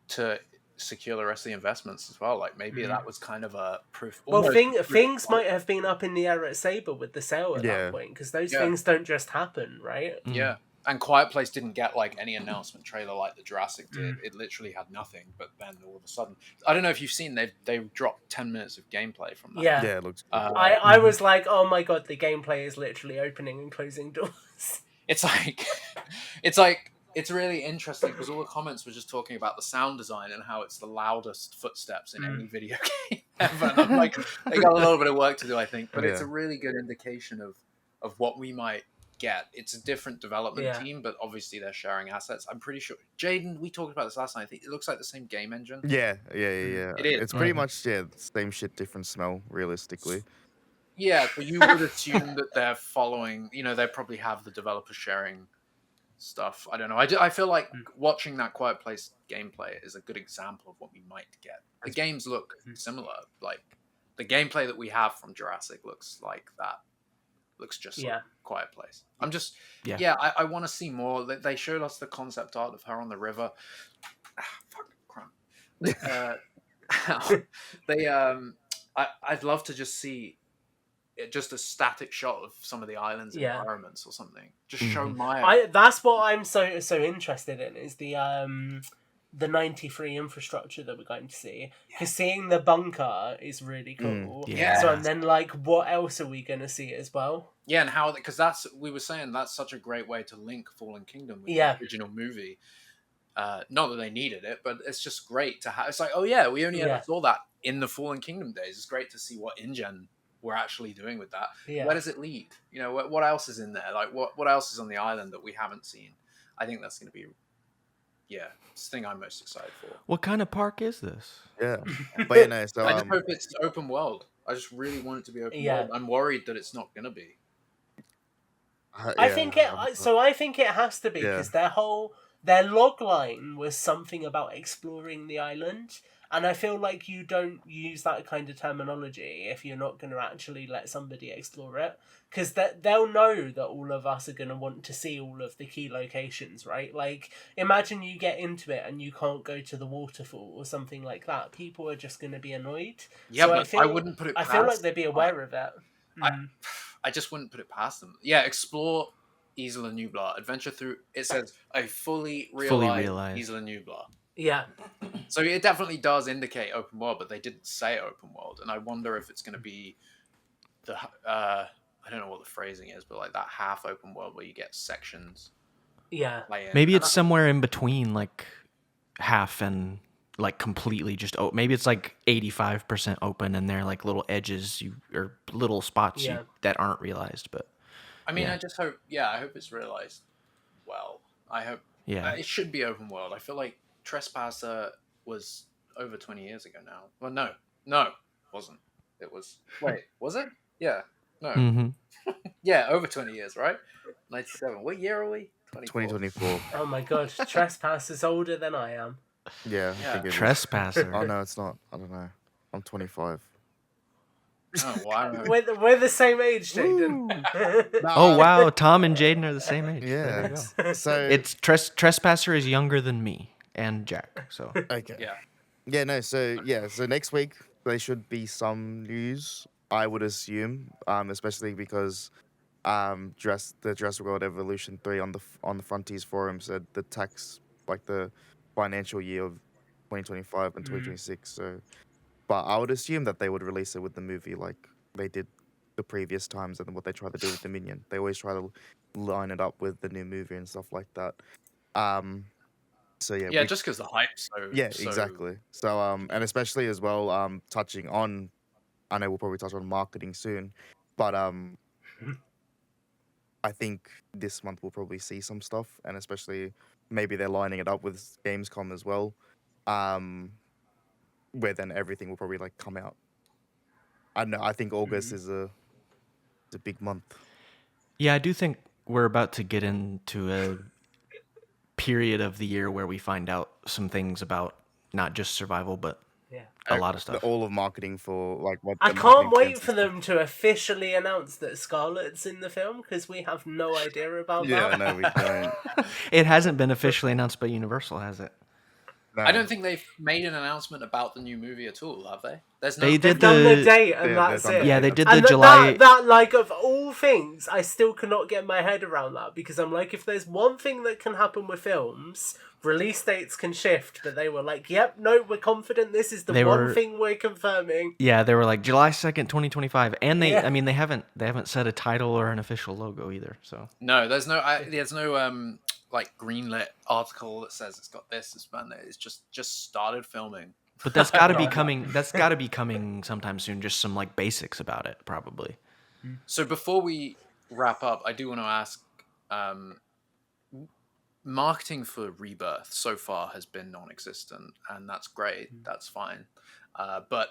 to secure the rest of the investments as well. Like maybe that was kind of a proof. Well, things might have been up in the air at Saber with the sale at that point, because those things don't just happen, right? Yeah. And Quiet Place didn't get like any announcement trailer like the Jurassic did. It literally had nothing, but then all of a sudden, I don't know if you've seen, they dropped 10 minutes of gameplay from that. Yeah, it looks cool. I was like, oh my god, the gameplay is literally opening and closing doors. It's really interesting because all the comments were just talking about the sound design and how it's the loudest footsteps in any video game ever. And I'm like, they got a little bit of work to do, I think, but it's a really good indication of what we might get. It's a different development team, but obviously they're sharing assets. I'm pretty sure, Jaden, we talked about this last night. I think it looks like the same game engine. Yeah. It is. It's pretty much same shit, different smell, realistically. Yeah, but you would assume that they're following. They probably have the developer sharing stuff. I don't know. I feel like watching that Quiet Place gameplay is a good example of what we might get. The games look similar. Like the gameplay that we have from Jurassic looks like that. Looks just like Quiet Place. I'm just I want to see more. They showed us the concept art of her on the river. Fuck crap. I'd love to just see just a static shot of some of the island's environments or something. Just show Maya. That's what I'm so interested in is the 93 infrastructure that we're going to see. Because seeing the bunker is really cool. So and then like what else are we going to see as well? Yeah, and how, because we were saying that's such a great way to link Fallen Kingdom with the original movie. Not that they needed it, but it's just great to have. It's like, oh yeah, we only ever saw that in the Fallen Kingdom days. It's great to see what InGen we're actually doing with that. Where does it lead? You know, what else is in there? Like what else is on the island that we haven't seen? I think that's going to be it's the thing I'm most excited for. What kind of park is this? Yeah, but you know, so I just hope it's open world. I just really want it to be open world. I'm worried that it's not going to be. I think it has to be because their log line was something about exploring the island, and I feel like you don't use that kind of terminology if you're not going to actually let somebody explore it, because they'll know that all of us are going to want to see all of the key locations, right? Like, imagine you get into it and you can't go to the waterfall or something like that. People are just going to be annoyed. Yeah, but I wouldn't put it past I feel like they'd be aware of it. I just wouldn't put it past them. Yeah, explore Isla Nublar. Adventure through, it says, a fully realized Isla Nublar. Yeah. So it definitely does indicate open world, but they didn't say open world. And I wonder if it's going to be I don't know what the phrasing is, but like that half open world where you get sections. Yeah. Maybe it's somewhere in between, like half and like completely just maybe it's like 85% open and they're like little edges or little spots that aren't realized. But I mean, I just hope, I hope it's realized well. I hope it should be open world. I feel like Trespasser was over 20 years ago now. Well, no, it wasn't. It was, wait, was it? Yeah, no. Mm-hmm. Yeah, over 20 years, right? 97. What year are we? 2024. Oh my god, Trespasser's older than I am. Yeah. I think it is. Trespasser. Oh no, it's not. I don't know. I'm 25. Oh, wow. We're the same age, Jaden. Oh wow, Tom and Jaden are the same age. Yeah. So it's Trespasser is younger than me and Jack. So okay. Yeah. Yeah. No. So So next week there should be some news. I would assume, especially because the Jurassic World Evolution 3 on the Frontiers forum said the tax, like the financial year of 2025 and 2026. So, but I would assume that they would release it with the movie like they did the previous times and what they try to do with Dominion. They always try to line it up with the new movie and stuff like that. So just because the hype's so exactly. So and especially as well touching on, I know we'll probably touch on marketing soon, but I think this month we'll probably see some stuff, and especially maybe they're lining it up with Gamescom as well, where then everything will probably like come out. I don't know. I think August is a big month. Yeah, I do think we're about to get into a period of the year where we find out some things about not just survival, but a lot of stuff. All of marketing for like what I can't wait for them to officially announce that Scarlett's in the film because we have no idea about that. Yeah, no, we don't. It hasn't been officially announced by Universal, has it? No. I don't think they've made an announcement about the new movie at all, have they? They've done the date and that's it. Yeah, they did and the July... That, like, of all things, I still cannot get my head around that because I'm like, if there's one thing that can happen with films, release dates can shift, but they were like, yep, no, we're confident this is the one thing we're confirming. Yeah, they were like, July 2nd, 2025. And I mean, they haven't set a title or an official logo either, so... No, there's no like greenlit article that says it's got this, it's just started filming. But that's got to be coming. That's got to be coming sometime soon. Just some like basics about it, probably. So before we wrap up, I do want to ask, marketing for Rebirth so far has been non-existent, and that's great. That's fine. But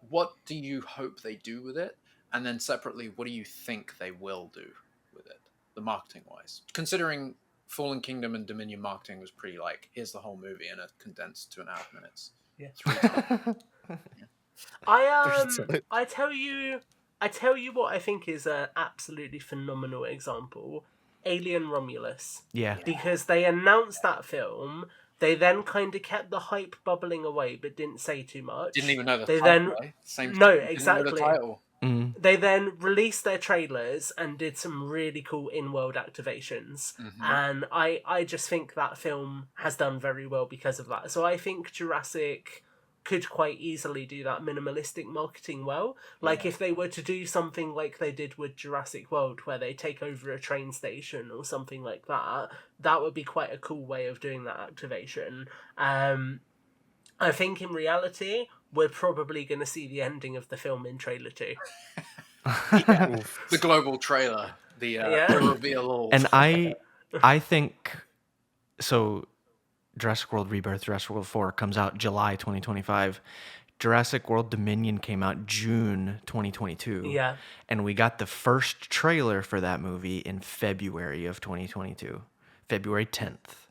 what do you hope they do with it? And then separately, what do you think they will do with it, the marketing wise? Considering Fallen Kingdom and Dominion marketing was pretty like, here's the whole movie in a condensed 2.5 minutes. Yeah. 3 times. Yeah. I tell you what I think is an absolutely phenomenal example. Alien Romulus. Yeah. Because they announced that film, they then kind of kept the hype bubbling away, but didn't say too much. Didn't even know the they title. Then Same. No, Didn't exactly. know the title. Mm. They then released their trailers and did some really cool in-world activations, and I just think that film has done very well because of that. So I think Jurassic could quite easily do that minimalistic marketing well. Like if they were to do something like they did with Jurassic World, where they take over a train station or something like that, that would be quite a cool way of doing that activation. I think in reality, we're probably going to see the ending of the film in trailer 2. The global trailer, the reveal. And I think so. Jurassic World Rebirth, Jurassic World 4 comes out July 2025. Jurassic World Dominion came out June 2022. Yeah. And we got the first trailer for that movie in February of 2022. February 10th.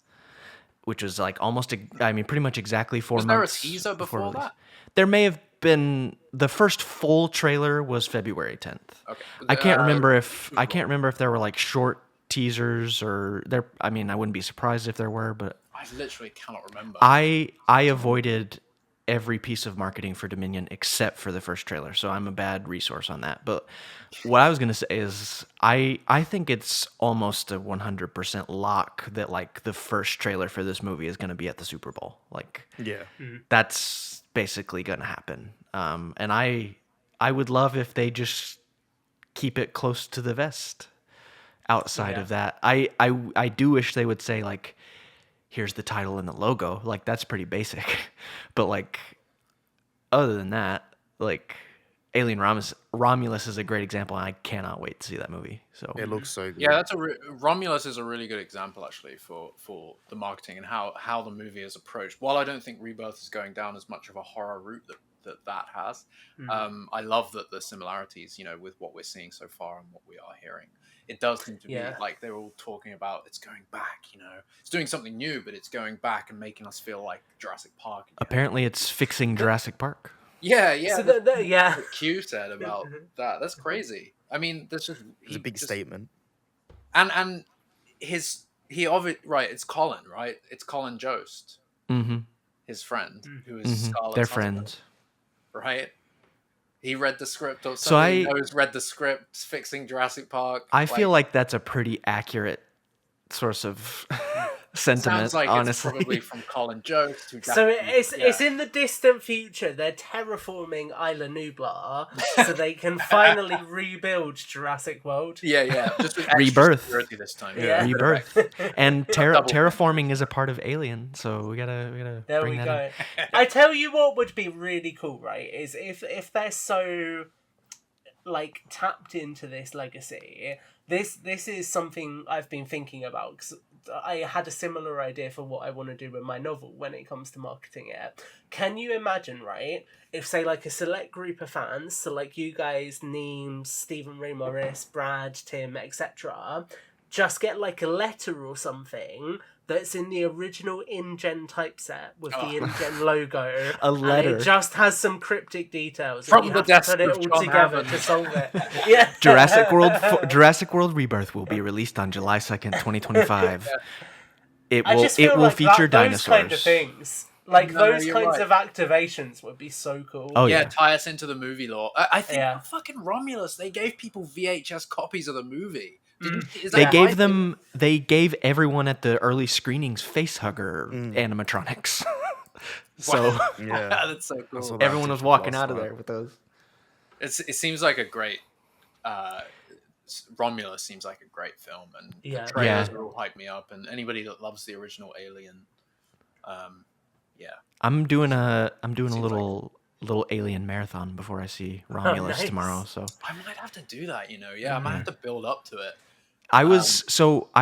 Which was like pretty much exactly 4 months. Was there a teaser before that? There may have been. The first full trailer was February 10th. Okay. I can't remember if there were like short teasers or there. I mean, I wouldn't be surprised if there were, but I literally cannot remember. I avoided every piece of marketing for Dominion except for the first trailer, so I'm a bad resource on that. But what I was gonna say is I think it's almost a 100% lock that like the first trailer for this movie is gonna be at the Super Bowl. Like, that's basically gonna happen. And I would love if they just keep it close to the vest. Outside of that, I do wish they would say like, here's the title and the logo. Like that's pretty basic, but like other than that, like Alien Romulus is a great example, and I cannot wait to see that movie. So it looks so good. Yeah, Romulus is a really good example actually for the marketing and how the movie is approached. While I don't think Rebirth is going down as much of a horror route that has, I love that the similarities, with what we're seeing so far and what we are hearing. It does seem to be like they're all talking about it's going back, it's doing something new, but it's going back and making us feel like Jurassic Park. Apparently, it's fixing Jurassic Park. Yeah. So what Q said about that. That's crazy. I mean, it's a big statement. And it's Colin, right? It's Colin Jost, his friend, who is Scarlett's They're husband, friends, right? He read the script, or somebody read the script, fixing Jurassic Park. I feel like that's a pretty accurate source of sentiment. Sounds like honestly, it's probably from Colin Jost. So it's in the distant future. They're terraforming Isla Nublar so they can finally rebuild Jurassic World. Yeah. Just with extra Rebirth security this time. Yeah. Rebirth, and terraforming is a part of Alien, so we gotta There bring we that go. in. I tell you what would be really cool, right? Is if they're so like tapped into this legacy. This is something I've been thinking about because I had a similar idea for what I want to do with my novel when it comes to marketing it. Can you imagine, right, if say like a select group of fans, so like you guys, Neems, Stephen Ray Morris, Brad, Tim, etc., just get like a letter or something that's in the original InGen typeset with the InGen logo. A letter. And it just has some cryptic details. From and you the have to desk put it of all John together Hammond. to solve it. Yeah. Jurassic World Rebirth will be released on July 2nd, 2025. It I will just feel like feature those dinosaurs. kind of things. Like those you're kinds right. of activations would be so cool. Oh, Yeah, yeah. tie us into the movie lore. I think Yeah. fucking Romulus, they gave people VHS copies of the movie. They gave everyone at the early screenings face hugger animatronics. So Yeah, that's so cool. everyone was walking out of there with those. It seems like a great Romulus seems like a great film, and Yeah. the trailers will hype me up. And anybody that loves the original Alien, I'm doing a little Alien marathon before I see Romulus nice. tomorrow. So I might have to do that. I might have to build up to it. I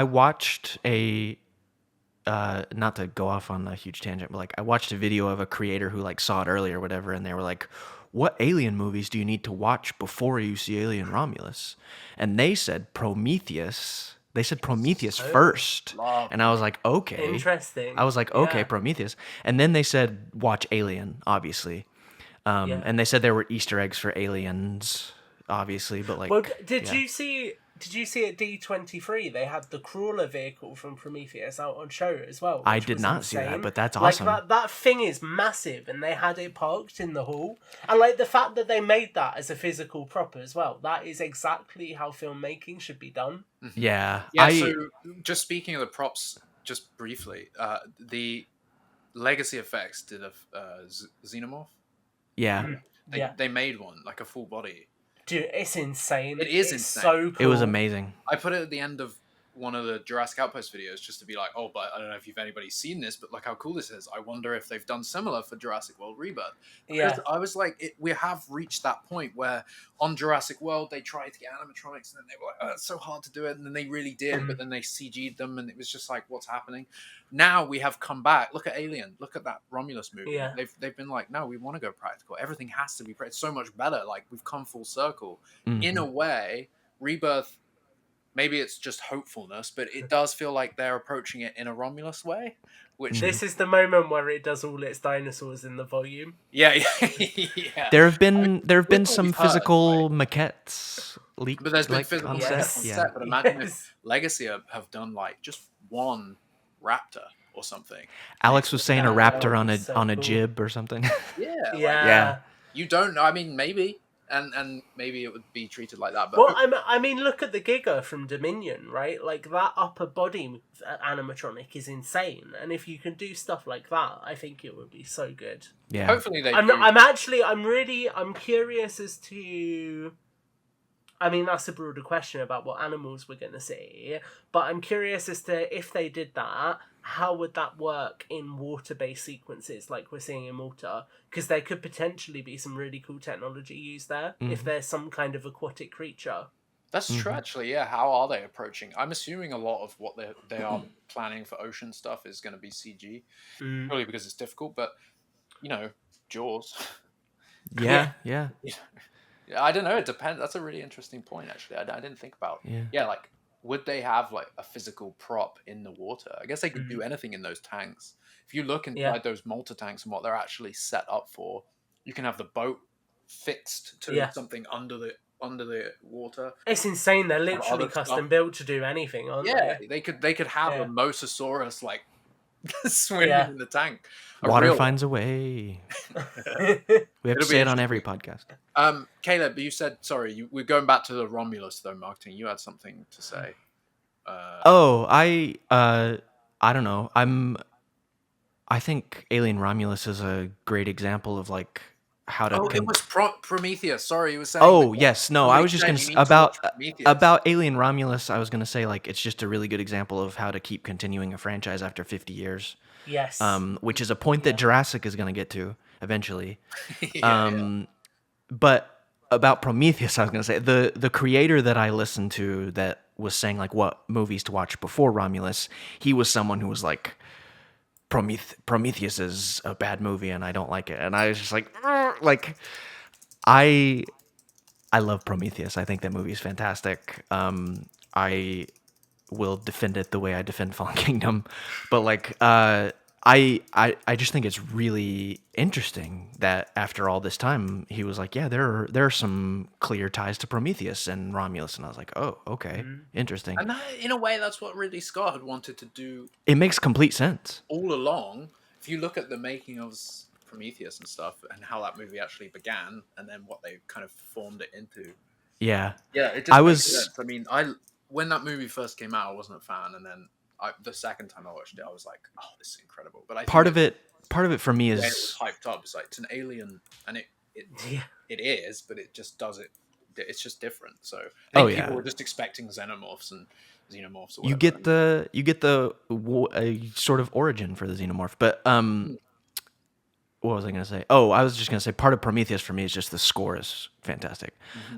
watched a not to go off on a huge tangent, but like I watched a video of a creator who like saw it early or whatever, and they were like, "What Alien movies do you need to watch before you see Alien Romulus?" And they said Prometheus They said Prometheus first. And I was like, okay. Interesting. I was like, okay, Prometheus. And then they said, watch Alien, obviously. And they said there were Easter eggs for Aliens, obviously, but like... Well, did you see at D23 they had the crawler vehicle from Prometheus out on show as well? I did not see that, but that's awesome. Like that thing is massive, and they had it parked in the hall. And like the fact that they made that as a physical prop as well, that is exactly how filmmaking should be done. Yeah. So just speaking of the props, just briefly, the Legacy Effects did a xenomorph. Yeah. They made one, like a full body. Dude, it's insane. It is it's insane. So cool. It was amazing. I put it at the end of one of the Jurassic Outpost videos just to be like, oh, but I don't know if anybody's seen this, but look how cool this is. I wonder if they've done similar for Jurassic World Rebirth. Because I was like, we have reached that point where on Jurassic World, they tried to get animatronics and then they were like, oh, it's so hard to do it. And then they really did, but then they CG'd them and it was just like, what's happening? Now we have come back. Look at Alien. Look at that Romulus movie. Yeah. They've been like, no, we want to go practical. Everything has to be practical. It's so much better. Like we've come full circle. In a way, Rebirth, maybe it's just hopefulness, but it does feel like they're approaching it in a Romulus way. Which this is the moment where it does all its dinosaurs in the volume. Yeah. There have been some physical maquettes leaked, but there's been physical maquettes. Set. But imagine if Legacy have done like just one raptor or something. Alex was saying a raptor on a jib or something. Yeah. You don't know. I mean, maybe. And maybe it would be treated like that. But well, I mean, look at the Giga from Dominion, right? Like that upper body animatronic is insane, and if you can do stuff like that, I think it would be so good. Yeah. Hopefully they. I'm curious as to. I mean, that's a broader question about what animals we're going to see, but I'm curious as to if they did that, how would that work in water-based sequences like we're seeing in Malta? Because there could potentially be some really cool technology used there if there's some kind of aquatic creature. That's true, actually. Yeah, how are they approaching? I'm assuming a lot of what they are planning for ocean stuff is going to be CG, probably because it's difficult. But Jaws. Yeah. I don't know. It depends. That's a really interesting point, actually. I didn't think about. Yeah, like would they have like a physical prop in the water? I guess they could do anything in those tanks. If you look inside those Malta tanks and what they're actually set up for, you can have the boat fixed to something under the water. It's insane. They're literally custom built to do anything, aren't they? They could have a Mosasaurus like swimming in the tank. Water finds a way. We have to say it on every podcast. Caleb, you said we're going back to the Romulus though, marketing. You had something to say. I don't know. I think Alien Romulus is a great example of like how to. It was Prometheus. Sorry, you were saying. Oh yes, no. I was just gonna about Alien Romulus. I was gonna say like it's just a really good example of how to keep continuing a franchise after 50 years. Yes. Which is a point that Jurassic is gonna get to eventually. But about Prometheus, I was gonna say the creator that I listened to that was saying like what movies to watch before Romulus. He was someone who was like, Prometheus is a bad movie and I don't like it. And I was just like I love Prometheus. I think that movie is fantastic. I will defend it the way I defend Fallen Kingdom. But like I just think it's really interesting that after all this time he was like, yeah, there are some clear ties to Prometheus and Romulus, and I was like, oh, okay, interesting. And in a way, that's what Ridley Scott had wanted to do. It makes complete sense all along. If you look at the making of Prometheus and stuff, and how that movie actually began, and then what they kind of formed it into. Yeah. It just makes sense. I mean, when that movie first came out, I wasn't a fan, and then the second time I watched it, I was like, "Oh, this is incredible!" But part of it for me is it's hyped up. It's like it's an alien, and it is, but it just does it. It's just different. So I think people were just expecting xenomorphs and xenomorphs. Or whatever. You get the sort of origin for the xenomorph, but what was I going to say? Oh, I was just going to say part of Prometheus for me is just the score is fantastic.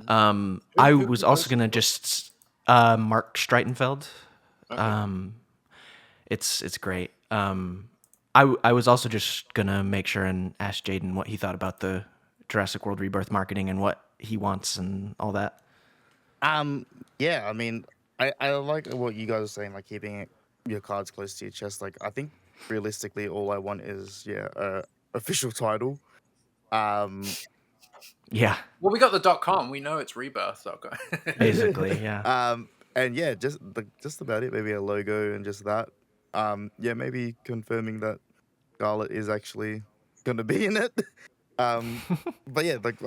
I was also going to just Mark Streitenfeld. Okay. It's great. I was also just gonna make sure and ask Jaden what he thought about the Jurassic World Rebirth marketing and what he wants and all that. Yeah, I mean, I like what you guys are saying, like keeping your cards close to your chest. Like I think realistically, all I want is official title. Yeah, Well, we got the .com. We know it's Rebirth.com. basically, yeah. And yeah, just about it. Maybe a logo and just that. Yeah, maybe confirming that Scarlet is actually gonna be in it. But yeah, like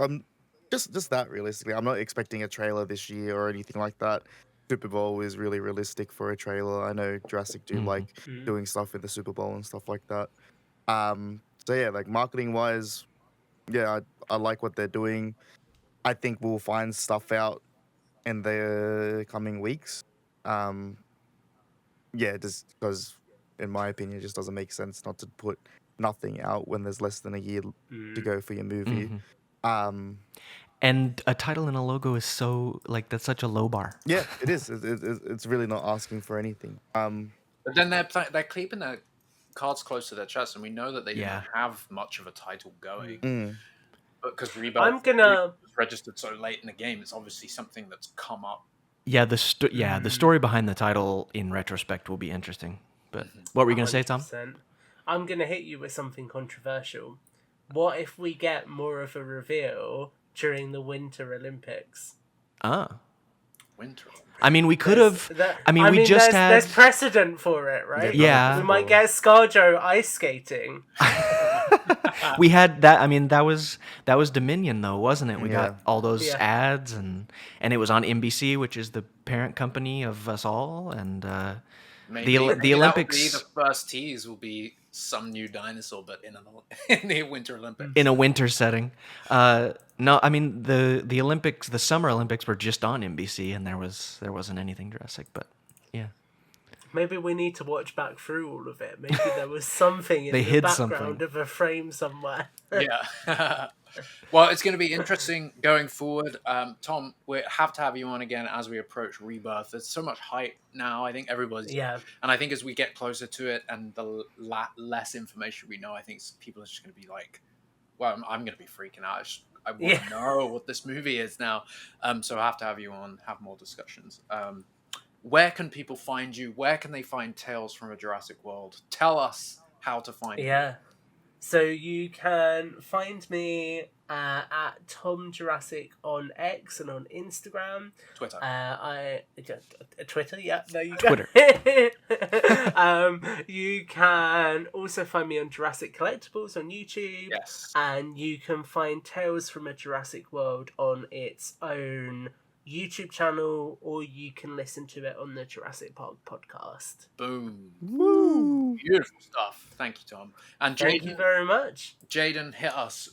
just that realistically. I'm not expecting a trailer this year or anything like that. Super Bowl is really realistic for a trailer. I know Jurassic do like doing stuff in the Super Bowl and stuff like that. So yeah, like marketing wise, yeah, I like what they're doing. I think we'll find stuff out in the coming weeks. Um, yeah, just because, in my opinion, it just doesn't make sense not to put nothing out when there's less than a year to go for your movie. And a title and a logo is so like that's such a low bar. Yeah, it is. It's really not asking for anything. But then they're keeping their cards close to their chest, and we know that they Yeah. didn't have much of a title going. Mm. Because Rebirth I'm registered so late in the game, it's obviously something that's come up. Yeah, the story behind the title in retrospect will be interesting. But what were you gonna say, Tom? 100%. I'm gonna hit you with something controversial. What if we get more of a reveal during the Winter Olympics? Winter. I mean, we could have. There's precedent for it, right? Yeah. We might get ScarJo ice skating. We had that. I mean, that was Dominion, though, wasn't it? We got all those ads, and it was on NBC, which is the parent company of us all. And maybe the Olympics. The first tease will be some new dinosaur, but in the Winter Olympics. In a winter setting. No, I mean the Olympics, the Summer Olympics were just on NBC, and there wasn't anything Jurassic, but yeah. Maybe we need to watch back through all of it. Maybe there was something in They the hid background something. of a frame somewhere. Yeah. Well, it's going to be interesting going forward. Tom, we have to have you on again as we approach Rebirth. There's so much hype now. I think everybody's... Yeah. And I think as we get closer to it and the less information we know, I think people are just going to be like, well, I'm going to be freaking out. I want to know what this movie is now. So I have to have you on, have more discussions. Where can people find you? Where can they find Tales from a Jurassic World? Tell us how to find you. Yeah. So you can find me at Tom Jurassic on X and on Instagram. Twitter. Twitter, yeah, there you go. Twitter. You can also find me on Jurassic Collectibles on YouTube. Yes. And you can find Tales from a Jurassic World on its own YouTube channel, or you can listen to it on the Jurassic Park podcast. Boom. Woo! Beautiful stuff. Thank you, Tom. And Thank you very much. Jaden, hit us.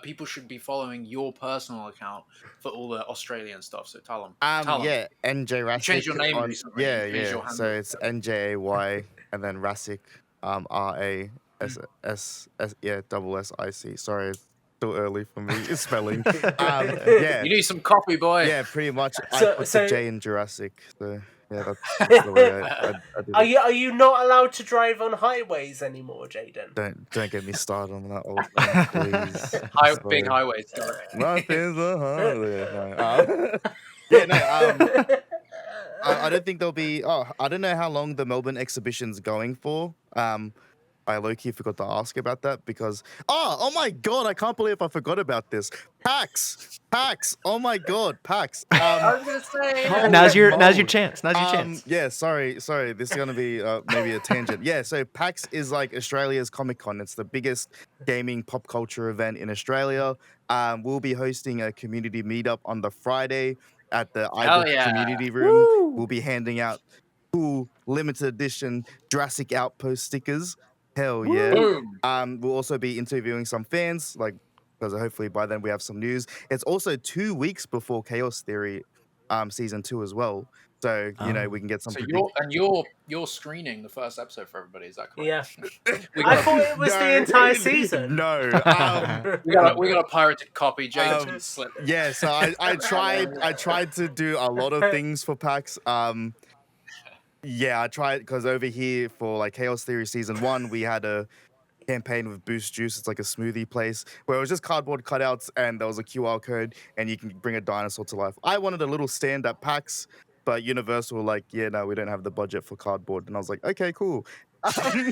People should be following your personal account for all the Australian stuff. So tell them. Yeah, NJ Changed your name on, recently. Yeah. So it's NJAY and then Rassic, RASS, yeah, double SIC. Sorry, it's still early for me. It's spelling. Yeah. You need some coffee, boy. Yeah, pretty much. I put the J in Jurassic. So yeah, that's the way I did it. Are you not allowed to drive on highways anymore, Jaden? Don't get me started on that old thing, please. Big highways. Nothing's a highway. Yeah, no. I don't think there'll be. I don't know how long the Melbourne exhibition's going for. I low-key forgot to ask about that because oh my god, I can't believe I forgot about this. PAX, oh my god, PAX. I was gonna say Now's your chance. Yeah, sorry. This is gonna be maybe a tangent. Yeah, so PAX is like Australia's Comic-Con. It's the biggest gaming pop culture event in Australia. We'll be hosting a community meetup on the Friday at the iBook community room. Woo! We'll be handing out cool limited edition Jurassic Outpost stickers. Hell yeah. Boom. We'll also be interviewing some fans, because hopefully by then we have some news. It's also 2 weeks before Chaos Theory season 2 as well. So, we can get some... So you're screening the first episode for everybody, is that correct? Yeah. I thought it was the entire season. No. we got a pirated copy. Jaden's slip. Yeah, so I tried to do a lot of things for PAX. Yeah, I tried because over here for Chaos Theory season 1, we had a campaign with Boost Juice. It's like a smoothie place where it was just cardboard cutouts and there was a QR code and you can bring a dinosaur to life. I wanted a little stand at PAX But Universal were like, yeah, no, we don't have the budget for cardboard. And I was like, okay, cool. I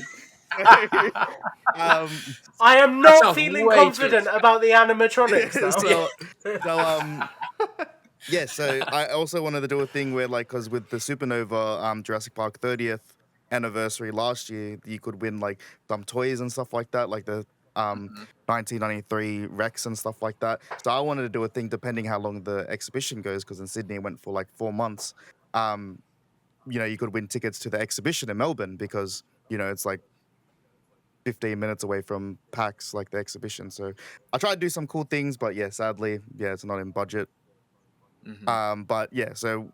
am not feeling confident about the animatronics now. So I also wanted to do a thing where, like, because with the Supernova Jurassic Park 30th anniversary last year, you could win like some toys and stuff like that, like the 1993 Rex and stuff like that. So I wanted to do a thing depending how long the exhibition goes, because in Sydney it went for like 4 months. You could win tickets to the exhibition in Melbourne because, it's like 15 minutes away from PAX, like the exhibition. So I tried to do some cool things, but sadly, it's not in budget. But so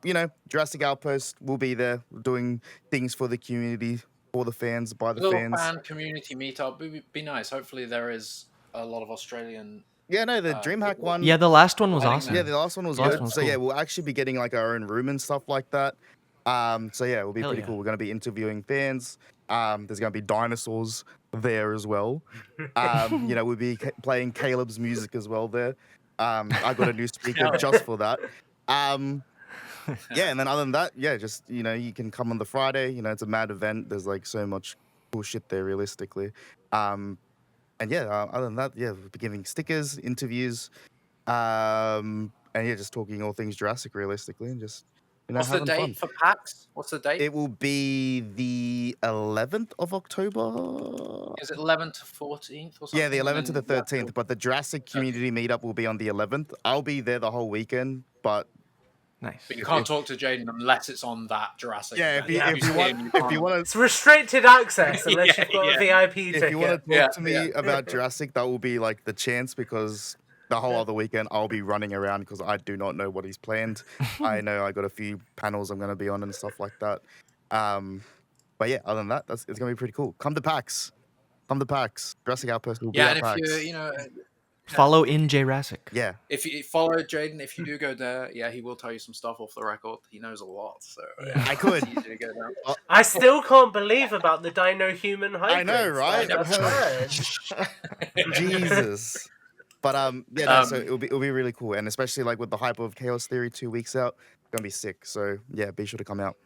Jurassic Outpost will be there doing things for the community, for the fans, by the fans. Fan community meetup would be nice. Hopefully there is a lot of Australian. The DreamHack one. Yeah, the last one was awesome. Yeah, the last one was good. So cool. We'll actually be getting like our own room and stuff like that. It will be pretty cool. We're going to be interviewing fans. There's going to be dinosaurs there as well. We'll be playing Caleb's music as well there. I got a new speaker just for that. And then other than that, just, you can come on the Friday. It's a mad event. There's like so much cool shit there, realistically. Other than that, we'll be giving stickers, interviews, and just talking all things Jurassic, realistically, and just, What's the date for PAX? What's the date? It will be the 11th of October. Is it 11th to 14th or something? Yeah, the 11th to the 13th. But the Jurassic community meetup will be on the 11th. I'll be there the whole weekend, but... Nice. But you can't talk to Jaden unless it's on that Jurassic event. If you want, it's restricted access unless you've got a VIP ticket. If you want to talk to me about Jurassic, that will be like the chance, because the whole other weekend I'll be running around because I do not know what he's planned. I know I got a few panels I'm going to be on and stuff like that. But other than that, it's going to be pretty cool. Come to PAX. Jurassic Outpost will be at PAX. And if follow InGeneral. Yeah. If you follow Jaden, if you do go there, he will tell you some stuff off the record. He knows a lot, so I could. It's easy to go down. I still can't believe about the Dino Human hybrids. I know, right? Jesus. But so it'll be really cool, and especially like with the hype of Chaos Theory 2 weeks out, it's gonna be sick. So be sure to come out.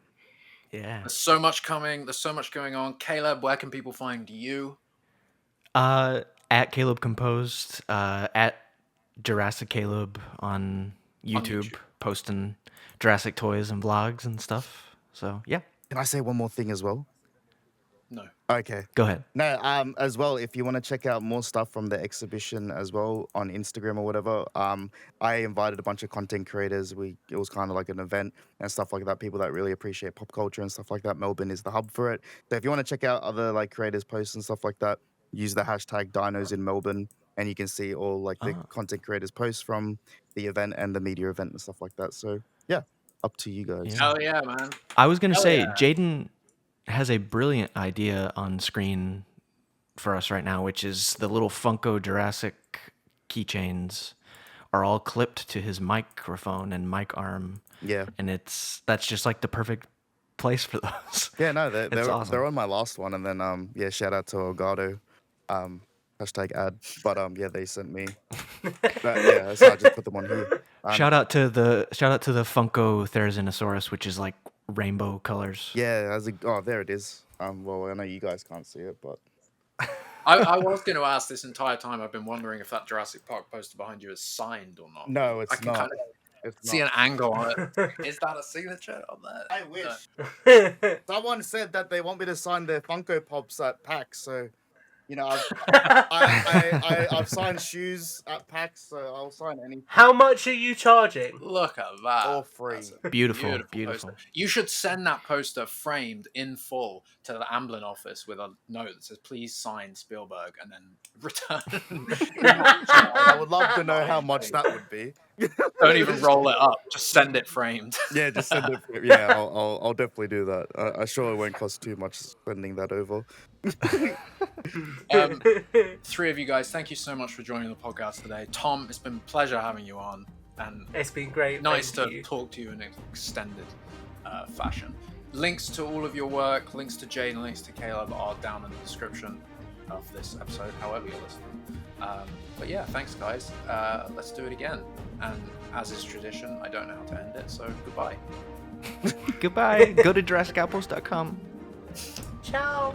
Yeah. There's so much coming. There's so much going on. Caleb, where can people find you? At Caleb Composed, at Jurassic Caleb on YouTube, posting Jurassic toys and vlogs and stuff. So yeah. Can I say one more thing as well? No. Okay. Go ahead. No, as well, if you want to check out more stuff from the exhibition as well on Instagram or whatever, I invited a bunch of content creators. It was kind of like an event and stuff like that. People that really appreciate pop culture and stuff like that. Melbourne is the hub for it. So if you want to check out other like creators' posts and stuff like that, use the hashtag Dinos in Melbourne, and you can see all like the content creators' posts from the event and the media event and stuff like that. So up to you guys. Hell yeah, man. I was gonna say, Jaden has a brilliant idea on screen for us right now, which is the little Funko Jurassic keychains are all clipped to his microphone and mic arm. Yeah. And that's just like the perfect place for those. Yeah, no, they're awesome. They're on my last one, and then shout out to Elgato, hashtag ad. But they sent me. So I just put them on here. Shout out to the Funko Therizinosaurus, which is like rainbow colors. Yeah, there it is. Well, I know you guys can't see it, but I was going to ask this entire time. I've been wondering if that Jurassic Park poster behind you is signed or not. No, it's not. Kind of see an angle on it. Is that a signature on that? I wish. Someone said that they want me to sign their Funko Pops at PAX, so I've signed shoes at PAX, so I'll sign anything. How much are you charging? Look at that. All free. Beautiful. Poster. You should send that poster framed in full to the Amblin office with a note that says, please sign Spielberg, and then return. I would love to know how much that would be. Don't even roll it up. Just send it framed. Yeah, just send it. Yeah, I'll definitely do that. I sure it won't cost too much sending that over. Three of you guys, thank you so much for joining the podcast today. Tom, it's been a pleasure having you on, and it's been great. Nice to talk to you in an extended fashion. Links to all of your work, links to Jane, links to Caleb are down in the description of this episode, however you're listening. But yeah, thanks guys. Let's do it again. And as is tradition, I don't know how to end it, so goodbye. Goodbye. Go to JurassicOutpost.com. Ciao.